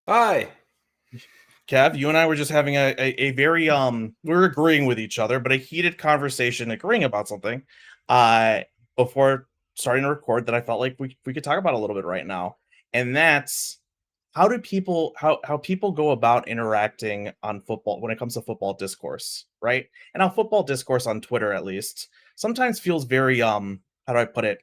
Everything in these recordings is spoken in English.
Hi. Kev, you and I were just having a very we were agreeing with each other, but a heated conversation agreeing about something uh before starting to record that I felt like we could talk about a little bit right now. And that's how people go about interacting on football when it comes to football discourse, right? And how football discourse on Twitter at least sometimes feels very how do I put it?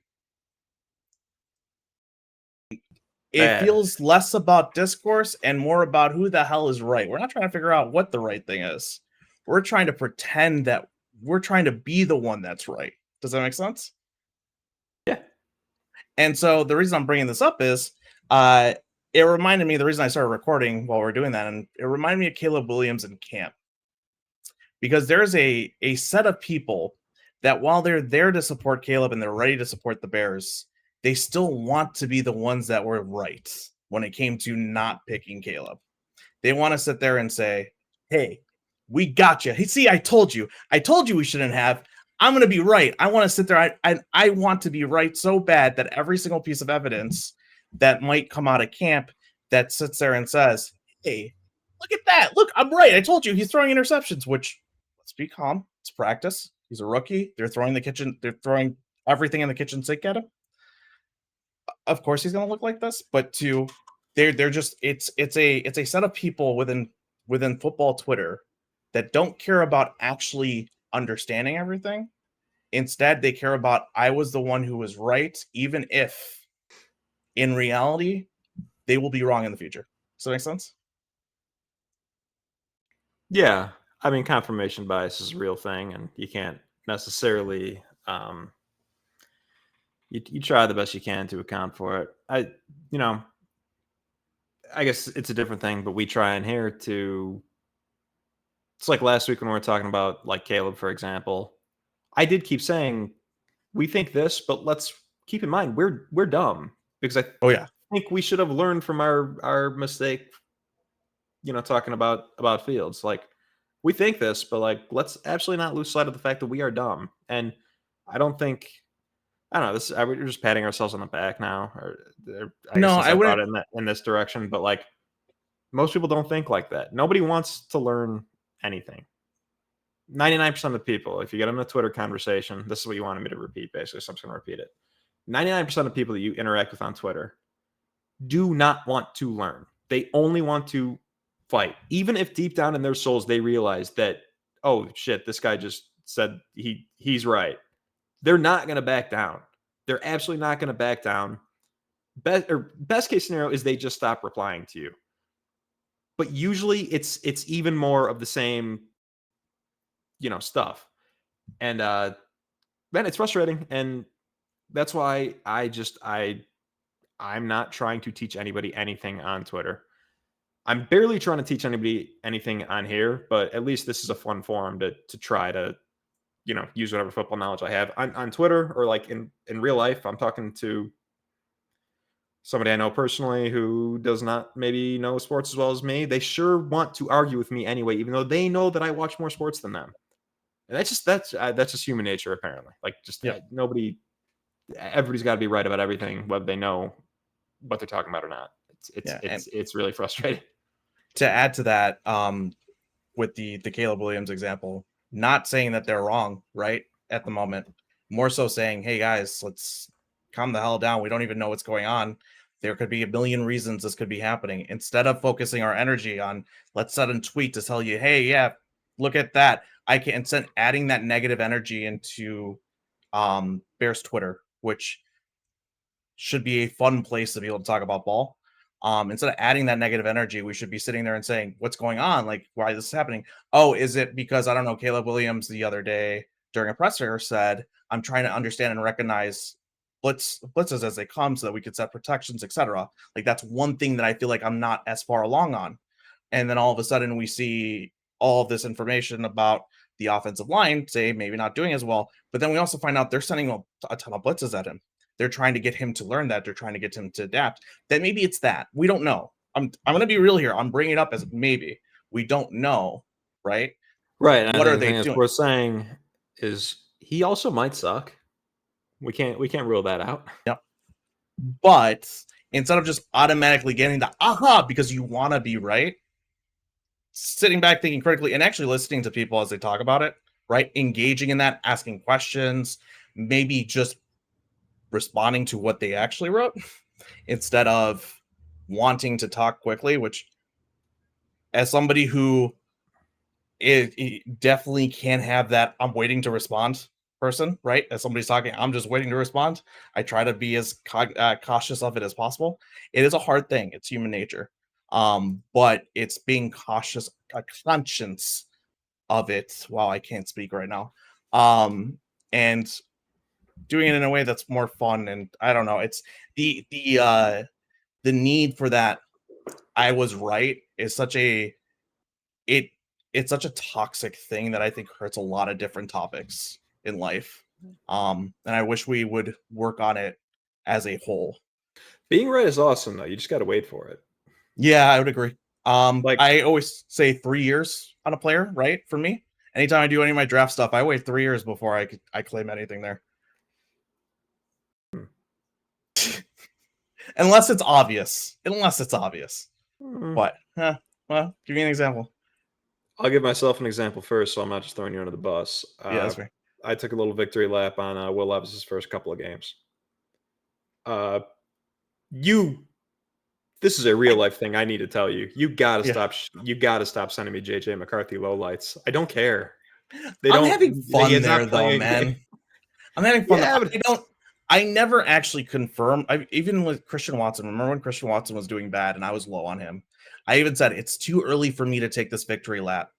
It Bad. feels less about discourse and more about who the hell is right. We're not trying to figure out what the right thing is. We're trying to pretend that we're trying to be the one that's right. Does that make sense? Yeah. And so the reason I'm bringing this up is uh it reminded me the reason I started recording while we're doing that, and it reminded me of Caleb Williams in camp, because there's a set of people that while they're there to support Caleb and they're ready to support the Bears, they still want to be the ones that were right when it came to not picking Caleb. They want to sit there and say, "Hey, we got you. Hey, see, I told you. I told you we shouldn't have. I'm going to be right." I want to sit there. I want to be right so bad that every single piece of evidence that might come out of camp that sits there and says, "Hey, look at that. Look, I'm right. I told you he's throwing interceptions," which, let's be calm. It's practice. He's a rookie. They're throwing everything in the kitchen sink at him. Of course he's going to look like this, but they're just it's a set of people within football Twitter that don't care about actually understanding everything. Instead, they care about I was the one who was right, even if in reality they will be wrong in the future. Does that make sense? Yeah. I mean, confirmation bias is a real thing, and you can't necessarily. You try the best you can to account for it. You know, I guess it's a different thing, but we try in here to. It's like last week when we were talking about like Caleb, for example. I did keep saying we think this, but let's keep in mind we're dumb because I Oh yeah. think we should have learned from our mistake. Talking about Fields, like we think this, but like let's absolutely not lose sight of the fact that we are dumb. And I don't think I don't know. We're just patting ourselves on the back now, or I guess No, since I I brought wouldn't. it in this direction. But like most people don't think like that. Nobody wants to learn anything. 99% of the people, if you get in a Twitter conversation, this is what you wanted me to repeat, basically. So I'm just going to repeat it. 99% of people that you interact with on Twitter do not want to learn. They only want to fight. Even if deep down in their souls they realize that, oh shit, this guy just said he's right. They're not going to back down. They're absolutely not going to back down. Best case scenario is they just stop replying to you. But usually it's even more of the same, stuff. And man, it's frustrating, and that's why I'm not trying to teach anybody anything on Twitter. I'm barely trying to teach anybody anything on here, but at least this is a fun forum to try to, use whatever football knowledge I have on Twitter or like in real life. I'm talking to somebody I know personally who does not maybe know sports as well as me. They sure want to argue with me anyway, even though they know that I watch more sports than them. And that's just human nature, apparently. Like just Yep. everybody's got to be right about everything, whether they know what they're talking about or not. It's it's Yeah, and it's it's really frustrating. to add to that, with the Caleb Williams example, not saying that they're wrong, right? At the moment, more so saying, "Hey guys, let's calm the hell down. We don't even know what's going on. There could be a million reasons this could be happening." Instead of focusing our energy on let's send a tweet to tell you, "Hey, yeah, look at that." I can instead adding that negative energy into Bears Twitter, which should be a fun place to be able to talk about ball. Instead of adding that negative energy, we should be sitting there and saying, "What's going on? Like, why is this happening? Oh, is it because I don't know?" Caleb Williams the other day during a presser said, "I'm trying to understand and recognize blitzes as they come, so that we could set protections, etc." Like that's one thing that I feel like I'm not as far along on. And then all of a sudden, we see all of this information about the offensive line, say maybe not doing as well, but then we also find out they're sending a ton of blitzes at him. They're trying to get him to learn that. They're trying to get him to adapt. Then maybe it's that. We don't know. I'm going to be real here. I'm bringing it up as maybe. We don't know, right? Right. And I What are think the they thing that's doing? worth saying is he also might suck. We can't rule that out. Yep. But instead of just automatically getting the aha because you want to be right, sitting back, thinking critically, and actually listening to people as they talk about it, right? Engaging in that, asking questions, maybe just responding to what they actually wrote instead of wanting to talk quickly, which, as somebody who it definitely can have that I'm waiting to respond person, right? As somebody's talking, I'm just waiting to respond. I try to be as cautious of it as possible. It is a hard thing. It's human nature. But it's being cautious, a conscience of it. Wow, I can't speak right now. And doing it in a way that's more fun. And I don't know. It's the need for that. I was right is such a it it's such a toxic thing that I think hurts a lot of different topics in life. And I wish we would work on it as a whole. Being right is awesome, though. You just got to wait for it. Yeah, I would agree. Like, I always say 3 years on a player, right? For me, anytime I do any of my draft stuff, I wait 3 years before I claim anything there. Unless it's obvious. But well, give me an example. I'll give myself an example first, so I'm not just throwing you under the bus. Yeah, that's fair. I took a little victory lap on Will Levis's first couple of games. This is a real life thing. I need to tell you. You gotta stop. You gotta stop sending me JJ McCarthy lowlights. I don't care. I'm having fun there, though, man. I'm having fun. Yeah, I never actually confirmed. Even with Christian Watson. Remember when Christian Watson was doing bad and I was low on him? I even said it's too early for me to take this victory lap.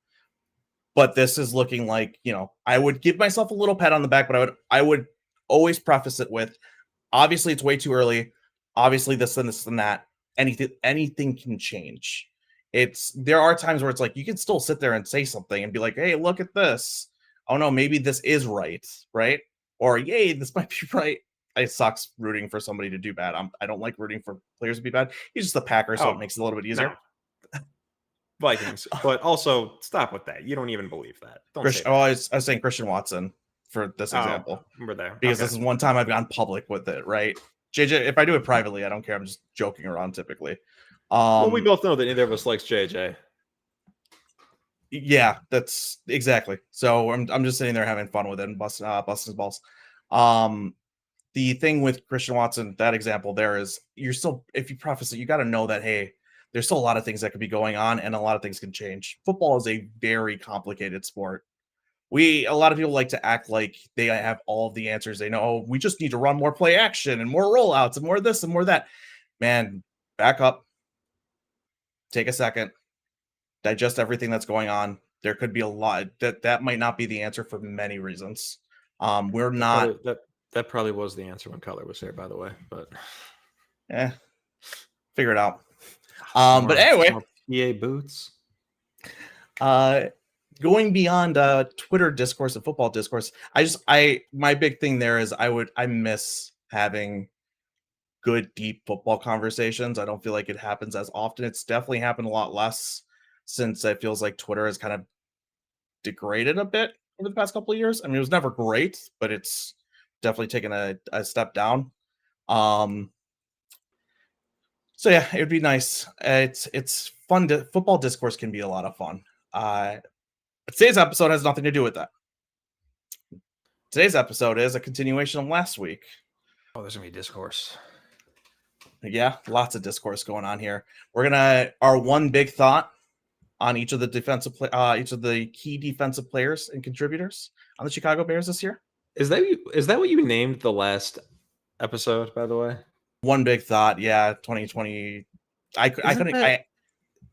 But this is looking like, I would give myself a little pat on the back, but I would always preface it with, obviously it's way too early. Obviously this and this and that. Anything can change. There are times where it's like you can still sit there and say something and be like, hey, look at this. Oh no, maybe this is right? Or yay, this might be right. It sucks rooting for somebody to do bad. I don't like rooting for players to be bad. He's just the Packer, so it makes it a little bit easier. No. Vikings, but also stop with that. You don't even believe that. Don't say that. I was saying Christian Watson for this example. We're there because this is one time I've gone public with it, right? JJ, if I do it privately, I don't care. I'm just joking around typically. Well, we both know that neither of us likes JJ. Yeah, that's exactly. So I'm just sitting there having fun with it and busting his balls. The thing with Christian Watson, that example there is you're still, if you preface it, you got to know that, hey, there's still a lot of things that could be going on and a lot of things can change. Football is a very complicated sport. A lot of people like to act like they have all of the answers. They know, oh, we just need to run more play action and more rollouts and more this and more that. Man, back up. Take a second. Digest everything that's going on. There could be a lot that might not be the answer for many reasons. We're not. That probably was the answer when Cutler was here, by the way. But figure it out. But anyway, PA boots. Going beyond Twitter discourse and football discourse, my big thing there is I miss having good deep football conversations. I don't feel like it happens as often. It's definitely happened a lot less since it feels like Twitter has kind of degraded a bit over the past couple of years. I mean, it was never great, but it's definitely taken a step down. So yeah, it would be nice. It's fun. Football discourse can be a lot of fun. Today's episode has nothing to do with that. Today's episode is a continuation of last week. Oh, there's gonna be discourse. Yeah, lots of discourse going on here. We're gonna our one big thought on each of the each of the key defensive players and contributors on the Chicago Bears this year. Is that what you named the last episode? By the way, one big thought. Yeah, 2020.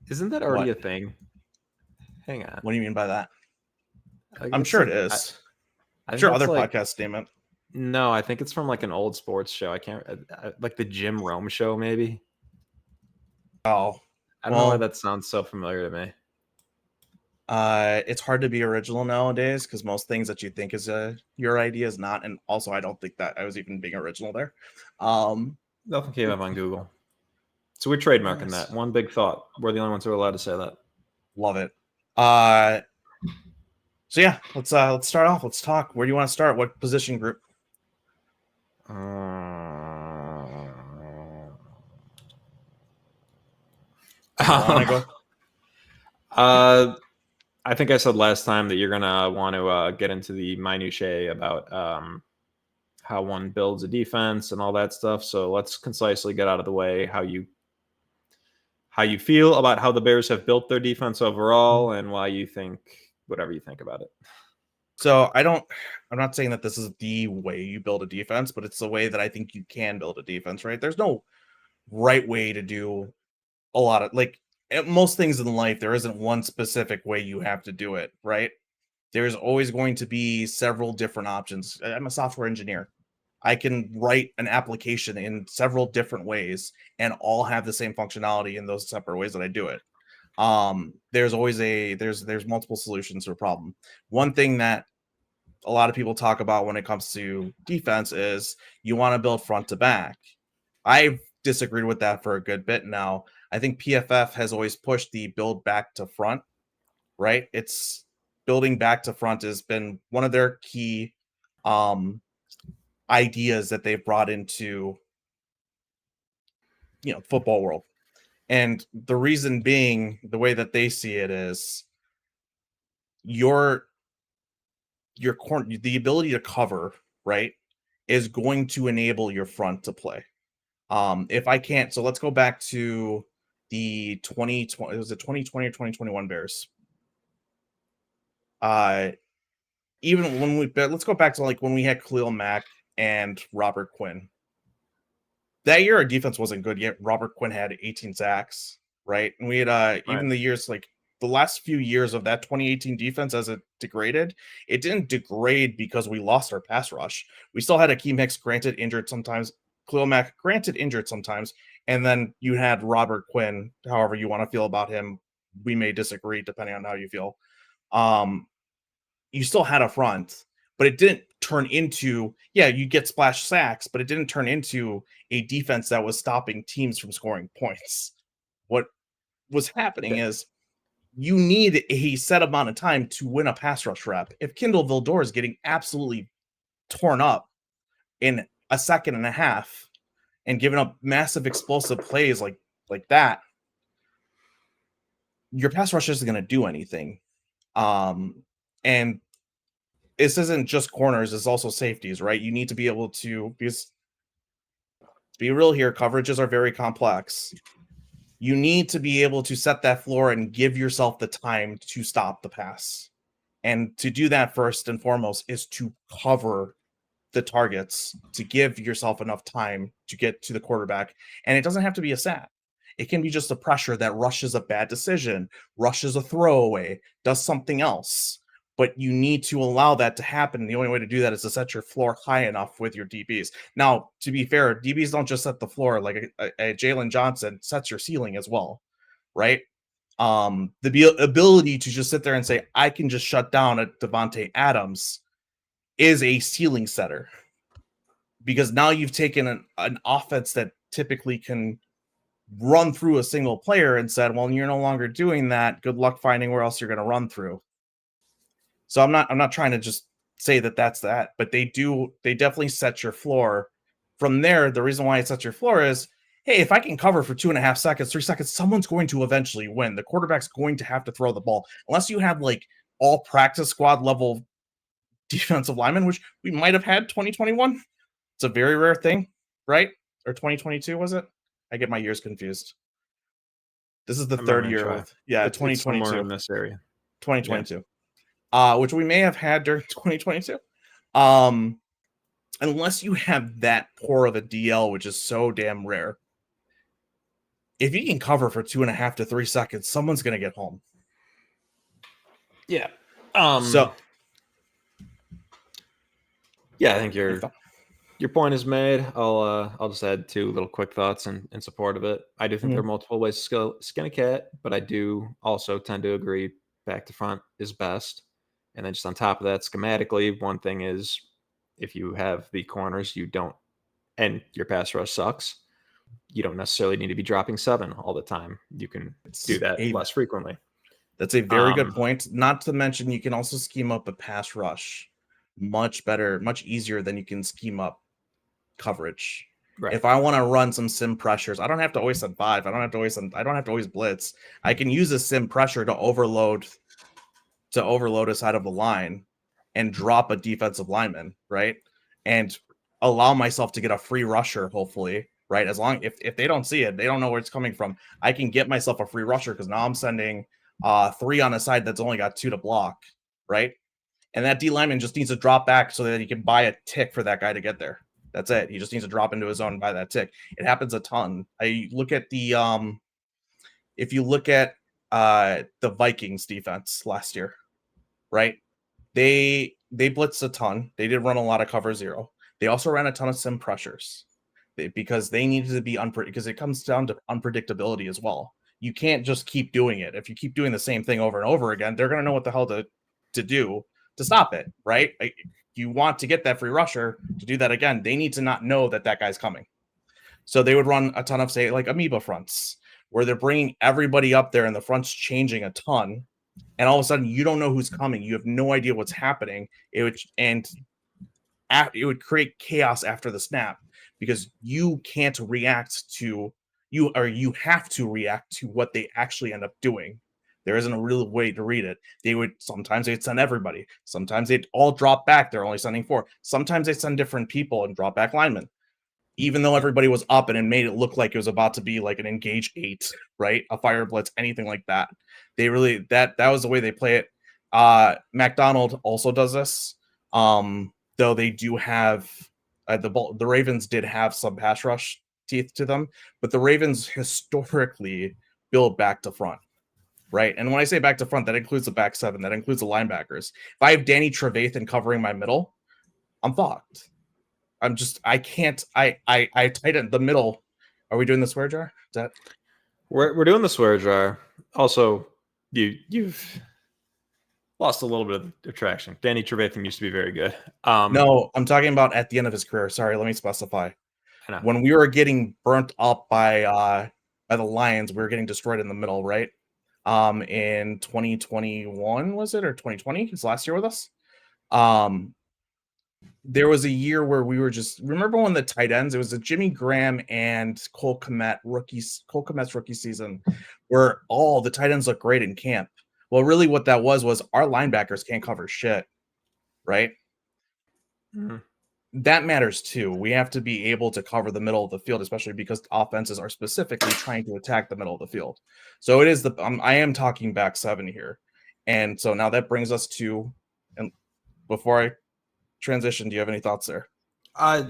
Isn't that already a thing? Hang on. What do you mean by that? I'm sure it is. I'm sure other podcasts name it. No, I think it's from like an old sports show. I can't like the Jim Rome show, maybe. Oh, I don't know why that sounds so familiar to me. It's hard to be original nowadays because most things that you think is your idea is not, and also I don't think that I was even being original there. Nothing came up on Google, so we're trademarking that. One big thought. We're the only ones who are allowed to say that. Love it. So yeah, let's start off. Let's talk. Where do you want to start? What position group? Want to go? I think I said last time that you're gonna want to get into the minutiae about how one builds a defense and all that stuff. So let's concisely get out of the way how you feel about how the Bears have built their defense overall and why you think whatever you think about it. So I'm not saying that this is the way you build a defense, but it's the way that I think you can build a defense, right? There's no right way to do a lot of, like, most things in life, there isn't one specific way you have to do it, right? There's always going to be several different options. I'm a software engineer. I can write an application in several different ways and all have the same functionality in those separate ways that I do it. There's always there's multiple solutions to a problem. One thing that a lot of people talk about when it comes to defense is you want to build front to back. I've disagreed with that for a good bit now. I think PFF has always pushed the build back to front, right? It's building back to front has been one of their key ideas that they've brought into football world. And the reason being, the way that they see it is your corner, the ability to cover, right, is going to enable your front to play. If I can't, so let's go back to the 2020, it was the 2020 or 2021 Bears. Even when let's go back to like when we had Khalil Mack and Robert Quinn. That year our defense wasn't good yet. Robert Quinn had 18 sacks, right? And we had even the years, like the last few years of that 2018 defense, as it degraded, it didn't degrade because we lost our pass rush. We still had Akeem Hicks, granted injured sometimes, Khalil Mack, granted injured sometimes, and then you had Robert Quinn. However you want to feel about him, we may disagree depending on how you feel. You still had a front, but it didn't turn into, you get splash sacks, but it didn't turn into a defense that was stopping teams from scoring points. What was happening is you need a set amount of time to win a pass rush rep. If Kindle Vildor is getting absolutely torn up in a second and a half and giving up massive explosive plays like that, your pass rush isn't going to do anything. And this isn't just corners, it's also safeties, right? You need to be able to, because to be real here, coverages are very complex. You need to be able to set that floor and give yourself the time to stop the pass. And to do that, first and foremost, is to cover the targets, to give yourself enough time to get to the quarterback. And it doesn't have to be a sack. It can be just a pressure that rushes a bad decision, rushes a throwaway, does something else. But you need to allow that to happen. The only way to do that is to set your floor high enough with your DBs. Now, to be fair, DBs don't just set the floor. Like a Jalen Johnson sets your ceiling as well, right? The ability to just sit there and say, I can just shut down a Devontae Adams is a ceiling setter. Because now you've taken an offense that typically can run through a single player and said, well, you're no longer doing that. Good luck finding where else you're going to run through. So I'm not trying to just say that that's that, but they definitely set your floor. From there, the reason why it sets your floor is, hey, if I can cover for 2.5 seconds, 3 seconds, someone's going to eventually win. The quarterback's going to have to throw the ball. Unless you have like all practice squad level defensive linemen, which we might have had 2021. It's a very rare thing, right? Or 2022, was it? I get my years confused. This is the third year with 2022. Somewhere in this area. 2022. Yeah. Which we may have had during 2022. Unless you have that poor of a DL, which is so damn rare. If you can cover for 2.5 to 3 seconds, someone's going to get home. Yeah. I think your point is made. I'll just add 2 little quick thoughts in support of it. I do think there are multiple ways to skin a cat, but I do also tend to agree back to front is best. And then just on top of that, schematically, one thing is if you have the corners, and your pass rush sucks, you don't necessarily need to be dropping 7 all the time. You can do that less frequently. That's a very good point. Not to mention, you can also scheme up a pass rush much better, much easier than you can scheme up coverage. Right. If I want to run some sim pressures, I don't have to always send 5. I don't have to always blitz. I can use a sim pressure to overload a side of the line and drop a defensive lineman, right? And allow myself to get a free rusher, hopefully, right? As long if they don't see it, they don't know where it's coming from. I can get myself a free rusher because now I'm sending 3 on a side that's only got 2 to block, right? And that D lineman just needs to drop back so that he can buy a tick for that guy to get there. That's it. He just needs to drop into his zone and buy that tick. It happens a ton. I look at the if you look at the Vikings defense last year, right? They blitzed a ton. They did run a lot of cover 0. They also ran a ton of sim pressures because they needed to be because it comes down to unpredictability as well. You can't just keep doing it. If you keep doing the same thing over and over again, they're going to know what the hell to do to stop it, right? You want to get that free rusher to do that again. They need to not know that guy's coming. So they would run a ton of, say, like amoeba fronts, where they're bringing everybody up there and the front's changing a ton. And all of a sudden, you don't know who's coming. You have no idea what's happening. It would create chaos after the snap because you can't react to you have to react to what they actually end up doing. There isn't a real way to read it. Sometimes they'd send everybody. Sometimes they'd all drop back. They're only sending 4. Sometimes they send different people and drop back linemen, even though everybody was up and it made it look like it was about to be like an engage 8, right? A fire blitz, anything like that. They really that was the way they play it. McDonald also does this. Though they do have the Ravens did have some pass rush teeth to them, but the Ravens historically build back to front, right? And when I say back to front, that includes the back 7, that includes the linebackers. If I have Danny Trevathan covering my middle, I'm fucked. I can't. I tighten the middle. Are we doing the swear jar? Is that we're doing the swear jar. Also, you've lost a little bit of attraction. Danny Trevathan used to be very good. No, I'm talking about at the end of his career. Sorry, let me specify. When we were getting burnt up by the Lions, we were getting destroyed in the middle, right? In 2021 was it, or 2020? His last year with us. There was a year where we were just remember when the tight ends, it was a Jimmy Graham and Cole Kmet's rookie season, where all the tight ends look great in camp. Well, really what that was our linebackers can't cover shit, right? Mm-hmm. That matters too. We have to be able to cover the middle of the field, especially because offenses are specifically trying to attack the middle of the field. So it is I am talking back 7 here. And so now that brings us to, and before I transition, do you have any thoughts there? I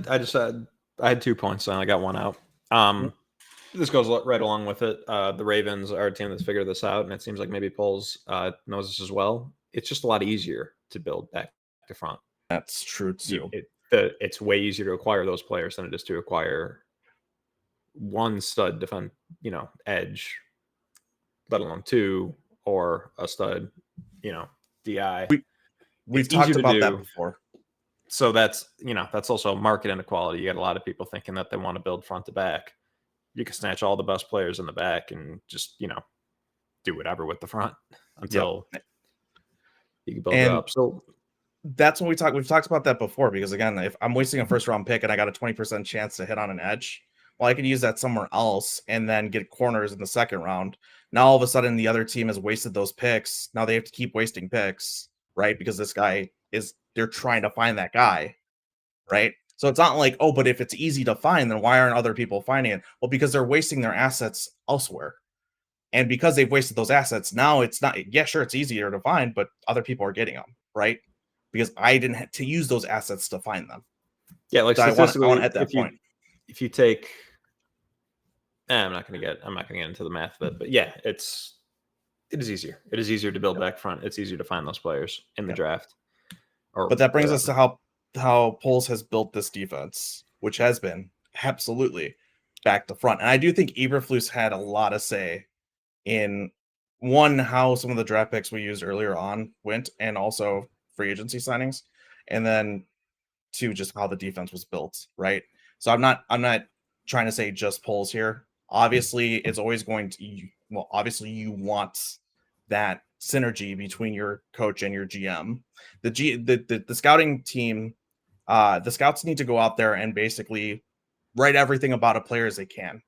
had 2 points and I got one out. This goes right along with it. The Ravens are a team that's figured this out, and it seems like maybe Poles knows this as well. It's just a lot easier to build back to front. That's true too. It's way easier to acquire those players than it is to acquire one stud defend, edge, let alone 2, or a stud, DI. We've talked about that before. So that's also market inequality. You got a lot of people thinking that they want to build front to back. You can snatch all the best players in the back and just, do whatever with the front until you can build it up. So that's when we've talked about that before, because again, if I'm wasting a first round pick and I got a 20% chance to hit on an edge, well, I could use that somewhere else and then get corners in the second round. Now, all of a sudden the other team has wasted those picks. Now they have to keep wasting picks, right? Because this guy they're trying to find that guy, right? So it's not like, oh, but if it's easy to find, then why aren't other people finding it? Well, because they're wasting their assets elsewhere. And because they've wasted those assets, now it's not, yeah, sure, it's easier to find, but other people are getting them, right? Because I didn't have to use those assets to find them. Yeah, like so I want to hit that point. If you take, I'm not going to get into the math of it, but yeah, it is easier. It is easier to build back front. It's easier to find those players in the draft. But that brings us to how Poles has built this defense, which has been absolutely back to front. And I do think Eberflus had a lot of say in how some of the draft picks we used earlier on went, and also free agency signings, and then 2, just how the defense was built, right? So I'm not trying to say just Poles here. Obviously, it's always going to, obviously you want that synergy between your coach and your GM. The scouting team, the scouts need to go out there and basically write everything about a player as they can.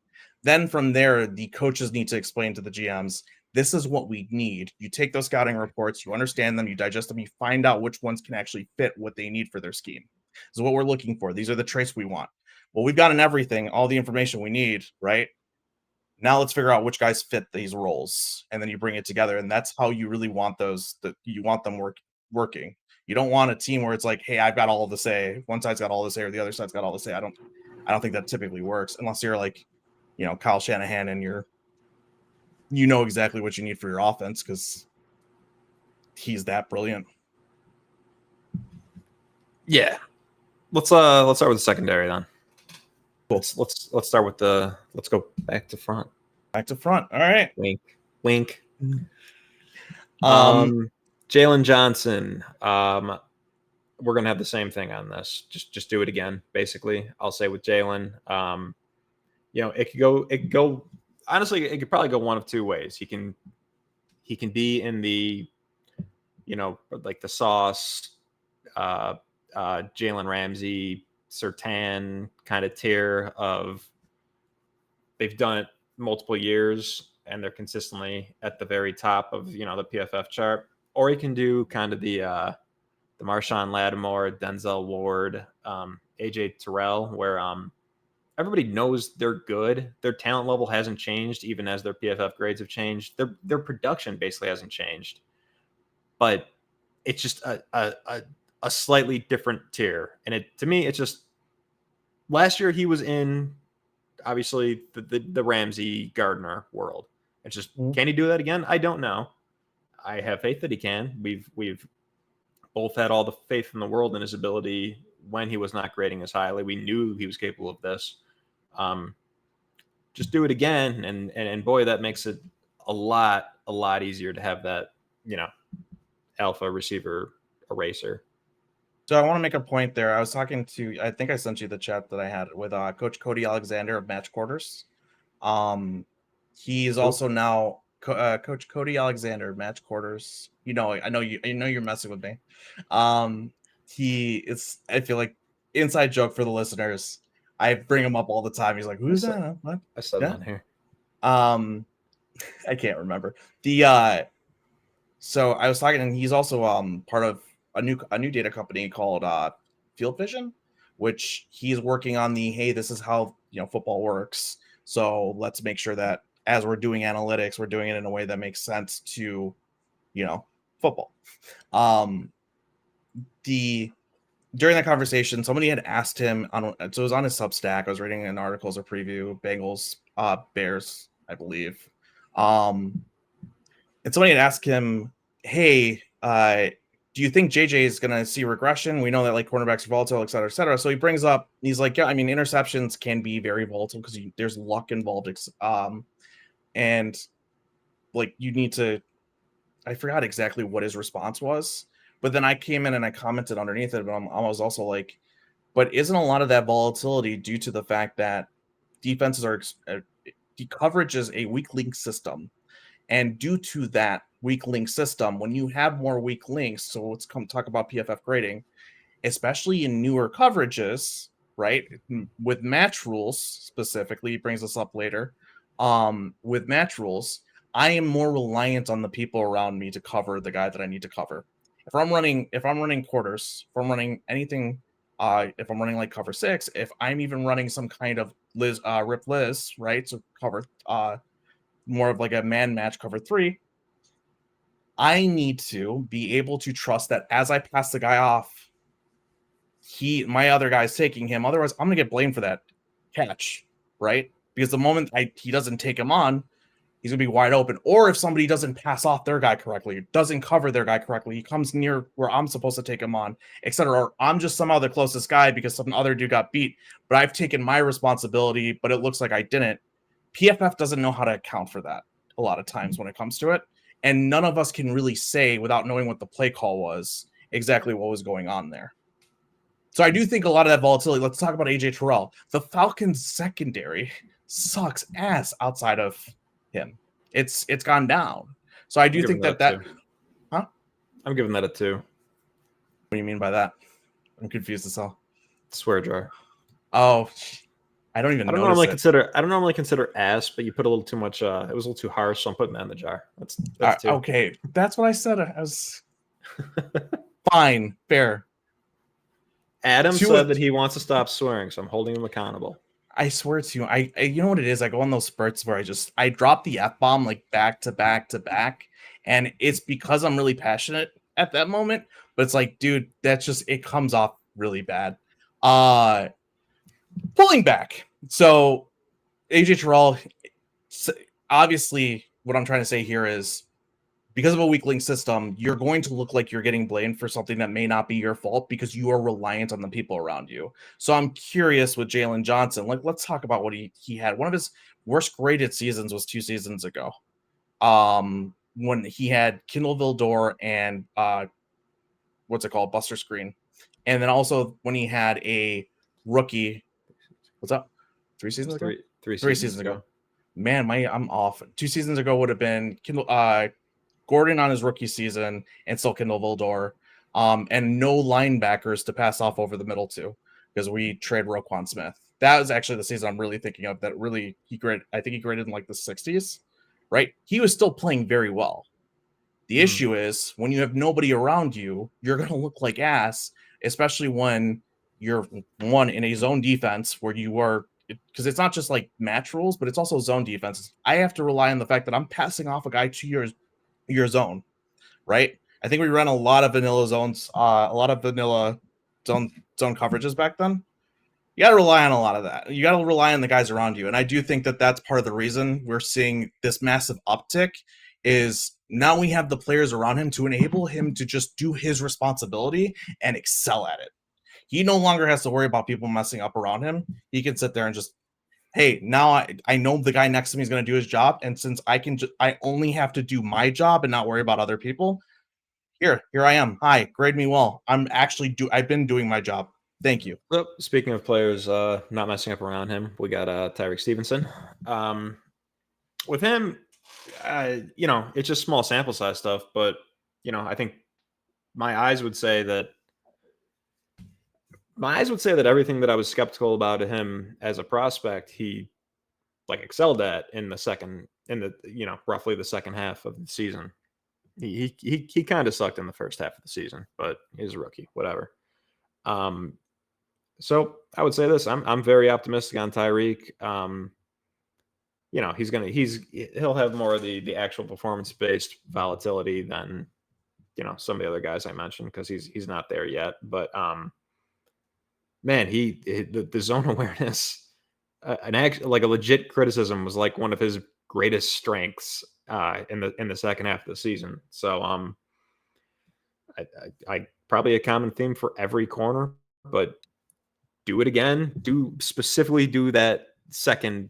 Then from there, the coaches need to explain to the GMs, this is what we need. You take those scouting reports, you understand them, you digest them, you find out which ones can actually fit what they need for their scheme. This is what we're looking for. These are the traits we want. Well, we've gotten everything, all the information we need, right? Now let's figure out which guys fit these roles, and then you bring it together, and that's how you really want those. You want them working. You don't want a team where it's like, hey, I've got all the say. One side's got all the say, or the other side's got all the say. I don't think that typically works unless you're like, Kyle Shanahan, and you know exactly what you need for your offense because he's that brilliant. Yeah. Let's start with the secondary then. Cool. Let's start with let's go back to front. Back to front. All right. Wink. Jalen Johnson. We're gonna have the same thing on this. Just do it again. Basically, I'll say with Jalen. It could go. Honestly, it could probably go one of two ways. He can be in the, like the Sauce, Jalen Ramsey, Surtain kind of tier of they've done it multiple years and they're consistently at the very top of the PFF chart, or he can do kind of the Marshawn Lattimore, Denzel Ward, AJ Terrell, where everybody knows they're good. Their talent level hasn't changed, even as their PFF grades have changed. Their production basically hasn't changed, but it's just a slightly different tier. And to me, it's just last year he was in obviously the Ramsey Gardner world. It's just can he do that again? I don't know. I have faith that he can. We've both had all the faith in the world in his ability when he was not grading as highly. We knew he was capable of this. Just do it again, and boy, that makes it a lot easier to have that alpha receiver eraser. So I want to make a point there. I was talking to, I think I sent you the chat that I had with Coach Cody Alexander of Match Quarters. He's also now Coach Cody Alexander of Match Quarters. I know you're messing with me. I feel like inside joke for the listeners. I bring him up all the time. He's like, "Who's that?" What? I said that here. I can't remember So I was talking, and he's also part of a new data company called Field Vision, which he's working on hey, this is how football works. So let's make sure that as we're doing analytics, we're doing it in a way that makes sense to football. During that conversation, somebody had asked him so it was on his Substack. I was reading an article as a preview, Bengals, Bears, I believe. And somebody had asked him, hey, do you think JJ is going to see regression? We know that cornerbacks are volatile, et cetera, et cetera. So he brings up, he's like, yeah, I mean, interceptions can be very volatile because there's luck involved. And you need to, I forgot exactly what his response was, but then I came in and I commented underneath it, but I was also like, but isn't a lot of that volatility due to the fact that defenses the coverage is a weak link system. And due to that weak link system, when you have more weak links, so let's talk about PFF grading, especially in newer coverages, right? With match rules specifically, it brings us up later. With match rules, I am more reliant on the people around me to cover the guy that I need to cover. If I'm running quarters, if I'm running anything, if I'm running cover 6, if I'm even running some kind of Rip Liz, right? So cover more of a man match cover 3, I need to be able to trust that as I pass the guy off, my other guy's taking him. Otherwise, I'm gonna get blamed for that catch, right? Because the moment he doesn't take him on, he's gonna be wide open. Or if somebody doesn't pass off their guy correctly, doesn't cover their guy correctly, he comes near where I'm supposed to take him on, etc. Or I'm just somehow the closest guy because some other dude got beat, but I've taken my responsibility, but it looks like I didn't. PFF doesn't know how to account for that a lot of times when it comes to it. And none of us can really say, without knowing what the play call was, exactly what was going on there. So I do think a lot of that volatility, let's talk about AJ Terrell. The Falcons secondary sucks ass outside of him. It's gone down. So I do think that huh? I'm giving that a 2. What do you mean by that? I'm confused as hell. Swear jar. Oh, I don't even I don't notice normally it. consider I don't normally consider ass, but you put a little too much. It was a little too harsh, so I'm putting that in the jar. That's two. Okay, that's what I said. I was fine, fair. Adam Two. said that he wants to stop swearing, so I'm holding him accountable. I swear to you, I you know what it is? I go on those spurts where I drop the F bomb like back to back to back, and it's because I'm really passionate at that moment. But it's like, dude, that's just it comes off really bad. Uh Pulling back. So AJ Terrell, obviously, what I'm trying to say here is because of a weak link system, you're going to look like you're getting blamed for something that may not be your fault because you are reliant on the people around you. So I'm curious with Jalen Johnson. Like, let's talk about what he had. One of his worst graded seasons was 2 seasons ago. When he had Kindle Vildor and what's it called? Buster Screen. And then also when he had a rookie. What's up? 3 seasons ago? Three 3 seasons seasons ago. Man, I'm off. 2 seasons ago would have been Kindle Gordon on his rookie season and still Kindle Vildor, and no linebackers to pass off over the middle to because we trade Roquan Smith. That was actually the season I'm really thinking of. That really I think he graded in like the 60s, right? He was still playing very well. The issue is when you have nobody around you, you're going to look like ass, especially when you're one in a zone defense where you are, because it's not just like match rules, but it's also zone defense. I have to rely on the fact that I'm passing off a guy to your zone, right? I think we ran a lot of vanilla zones, a lot of vanilla zone coverages back then. You got to rely on a lot of that. You got to rely on the guys around you, and I do think that that's part of the reason we're seeing this massive uptick. Is now we have the players around him to enable him to just do his responsibility and excel at it. He no longer has to worry about people messing up around him. He can sit there and just, hey, now I know the guy next to me is going to do his job, and since I only have to do my job and not worry about other people. Here I am. Hi, grade me well. I've been doing my job. Thank you. Well, speaking of players not messing up around him, we got Tyreek Stevenson. With him, it's just small sample size stuff, but I think my eyes would say that everything that I was skeptical about him as a prospect, he like excelled at in the roughly the second half of the season. He kind of sucked in the first half of the season, but he's a rookie, whatever. So I would say this: I'm very optimistic on Tyreek. He'll have more of the actual performance based volatility than some of the other guys I mentioned because he's not there yet. But man, the zone awareness, like a legit criticism was like one of his greatest strengths in the second half of the season. So I probably a common theme for every corner, but do it again. Specifically do that second,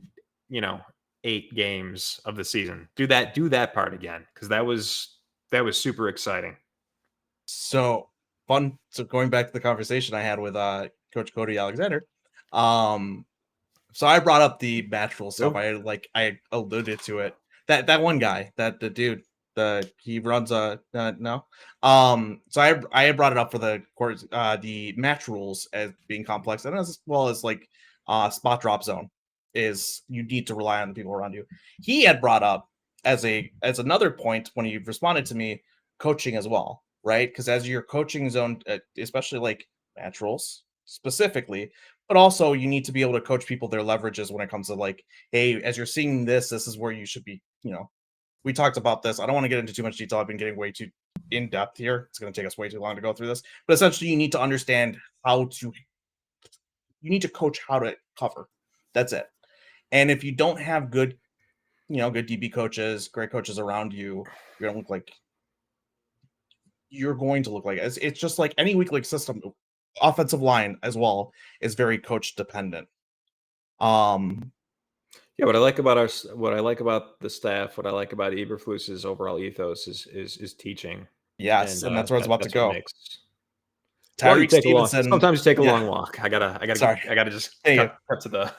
8 games of the season. Do that part again because that was super exciting. So fun. So going back to the conversation I had with Coach Cody Alexander, so I brought up the match rule stuff. I alluded to it. That one guy, the dude, he runs no. So I had brought it up for the match rules as being complex, and as well as like spot drop zone is you need to rely on the people around you. He had brought up as another point when he responded to me, coaching as well, right? Because as your coaching zone, especially like match rules specifically, but also you need to be able to coach people their leverages when it comes to like, hey, as you're seeing this is where you should be, we talked about this. I don't want to get into too much detail. I've been getting way too in depth here. It's going to take us way too long to go through this, but essentially you need to understand you need to coach how to cover. That's it. And if you don't have good DB coaches, great coaches around you, you're going to look like it's just like any weak league system. Offensive line as well is very coach dependent. Yeah, what I like about the staff, what I like about Eberflus's overall ethos is teaching. Yes, and that's where I was about to go. Tyreek Stevenson. Sometimes you take a long walk. I gotta just cut to the.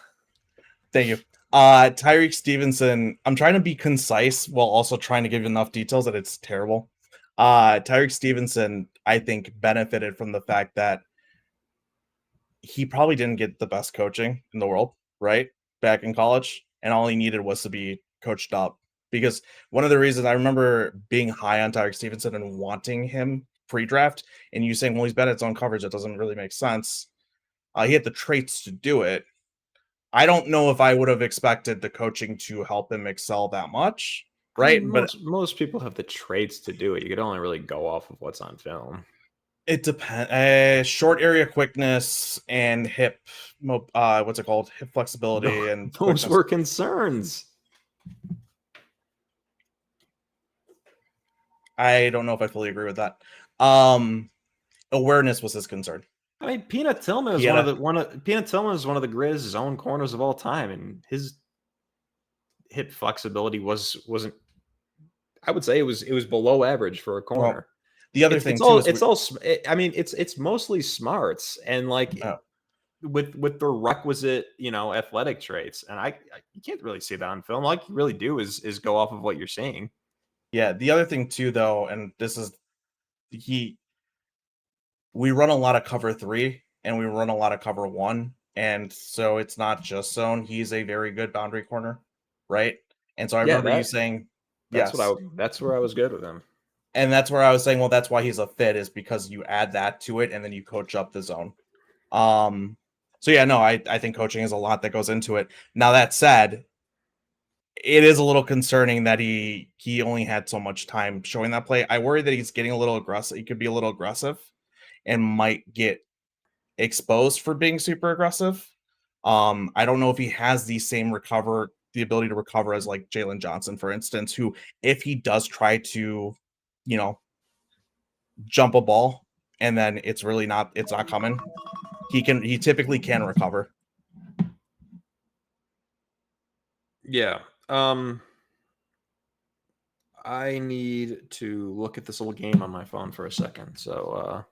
Thank you. Tyreek Stevenson. I'm trying to be concise while also trying to give you enough details that it's terrible. Tyreek Stevenson, I think, benefited from the fact that he probably didn't get the best coaching in the world, right? Back in college, and all he needed was to be coached up. Because one of the reasons I remember being high on Tyreek Stevenson and wanting him pre-draft, and you saying, well, he's bad at zone coverage, that doesn't really make sense. He had the traits to do it. I don't know if I would have expected the coaching to help him excel that much, I right? mean, But most people have the traits to do it. You could only really go off of what's on film. it depends. Short area quickness and hip, what's it called? Hip flexibility and Those quickness. were concerns. I don't know if I fully agree with that. Awareness was his concern. I mean, Peanut Tillman is Peanut Tillman is one of the greatest zone corners of all time, and his hip flexibility wasn't. I would say it was below average for a corner. Well, the other thing too is I mean, it's mostly smarts and like with the requisite athletic traits, and you can't really see that on film. All you really do is go off of what you're seeing. Yeah, the other thing too, though, and this is we run a lot of cover 3 and we run a lot of cover 1, and so it's not just zone. He's a very good boundary corner, right? And so I remember you saying, that's yes, that's where I was good with him. And that's where I was saying, well, that's why he's a fit, is because you add that to it and then you coach up the zone. So yeah, no, I think coaching is a lot that goes into it. Now that said, it is a little concerning that he only had so much time showing that play. I worry that he's getting a little aggressive. He could be a little aggressive and might get exposed for being super aggressive. I don't know if he has the ability to recover as like Jalen Johnson, for instance, who, if he does try to, jump a ball and then it's not coming, he typically can recover. Yeah. I need to look at this little game on my phone for a second. So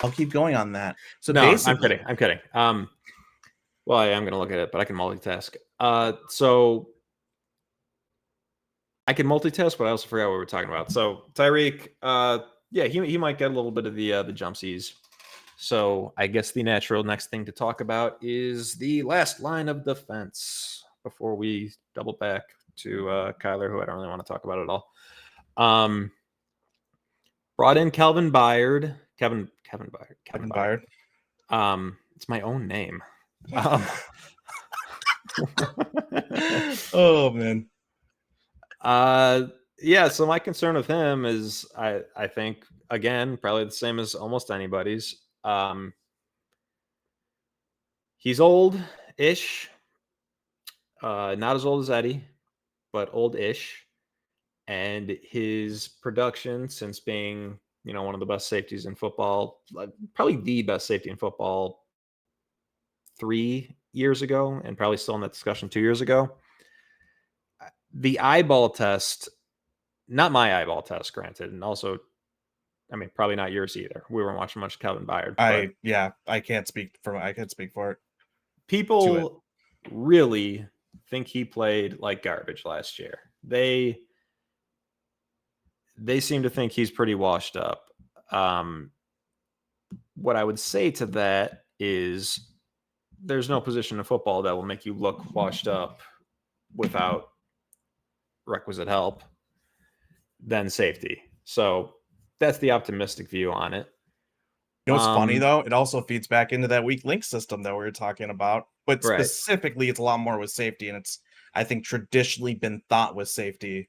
I'll keep going on that. So no, I'm kidding. Well, I am going to look at it, but I can multitask. So I can multitask, but I also forgot what we were talking about. So Tyreek, yeah, he might get a little bit of the jumpsies. So I guess the natural next thing to talk about is the last line of defense before we double back to Kyler, who I don't really want to talk about at all. Brought in Kevin Byard. It's my own name. Oh man. Yeah, so my concern with him is I think, again, probably the same as almost anybody's. He's old-ish. Not as old as Eddie, but old-ish. And his production, since being, one of the best safeties in football, probably the best safety in football 3 years ago, and probably still in that discussion 2 years ago. The eyeball test, not my eyeball test, granted, and also, I mean, probably not yours either. We weren't watching much Kevin Byard. I can't speak for it. People really think he played like garbage last year. They seem to think he's pretty washed up. What I would say to that is there's no position in football that will make you look washed up without requisite help than safety. So that's the optimistic view on it. You know what's funny though? It also feeds back into that weak link system that we were talking about, but specifically it's a lot more with safety, and it's, I think, traditionally been thought with safety,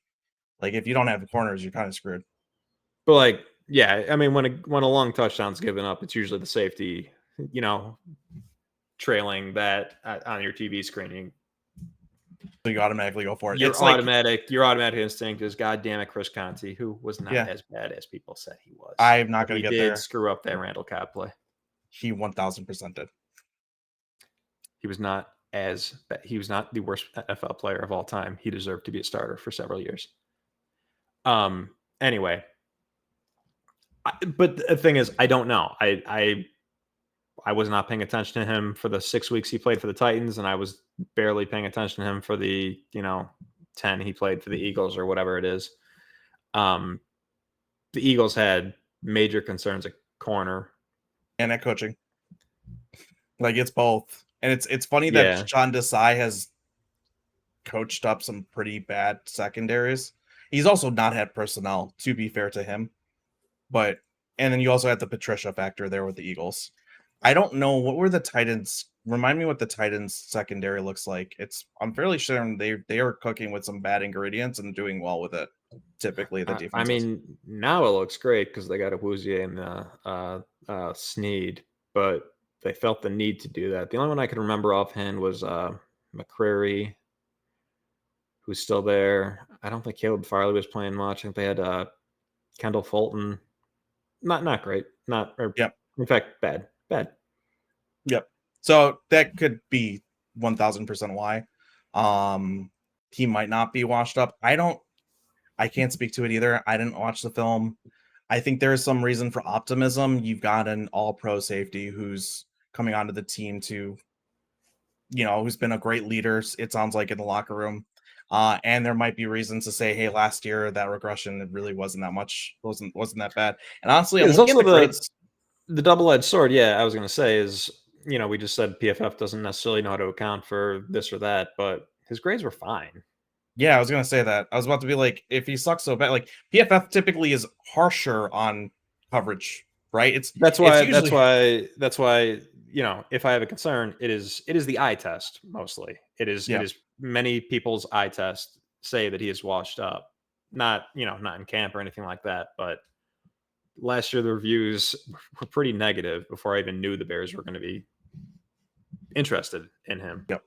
like if you don't have corners, you're kind of screwed. But like, yeah, I mean, when a long touchdown's given up, it's usually the safety, trailing that on your TV screen. So you automatically go for it. Your automatic instinct is, God damn it, Chris Conte, who was not as bad as people said he was. I'm not going to get there. He did screw up that Randall Cobb play. He 1000% did. He was not the worst NFL player of all time. He deserved to be a starter for several years. Anyway, but the thing is, I don't know. I was not paying attention to him for the 6 weeks he played for the Titans, and I was barely paying attention to him for the 10 he played for the Eagles or whatever it is. The Eagles had major concerns at corner and at coaching. Like, it's both. And it's funny that Yeah. Sean Desai has coached up some pretty bad secondaries. He's also not had personnel, to be fair to him. But and then you also had the Patricia factor there with the Eagles. I don't know what were the Titans. Remind me what the Titans secondary looks like. I'm fairly sure they are cooking with some bad ingredients and doing well with it. Typically, the I defenses. mean, now it looks great because they got a Wouzier and Sneed, but they felt the need to do that. The only one I can remember offhand was McCrary, who's still there. I don't think Caleb Farley was playing much. I think they had Kendall Fulton. Not great. Not or Yep. in fact bad. Bad. Yep. So that could be 1000% why. He might not be washed up. I can't speak to it either. I didn't watch the film. I think there's some reason for optimism. You've got an all-pro safety who's coming onto the team to, who's been a great leader, it sounds like, in the locker room. And there might be reasons to say, hey, last year that regression it really wasn't that much, wasn't that bad. And honestly, Yeah, I'm there's looking at also the grades. the double-edged sword. Yeah, I was going to say is, we just said PFF doesn't necessarily know how to account for this or that, but his grades were fine. Yeah, I was gonna say that. I was about to be like, if he sucks so bad, like PFF typically is harsher on coverage, right? That's It's why. That's usually why. That's why. If I have a concern, it is the eye test mostly. It yeah. is many people's eye test say that he is washed up. Not not in camp or anything like that, but last year the reviews were pretty negative before I even knew the Bears were going to be interested in him. Yep.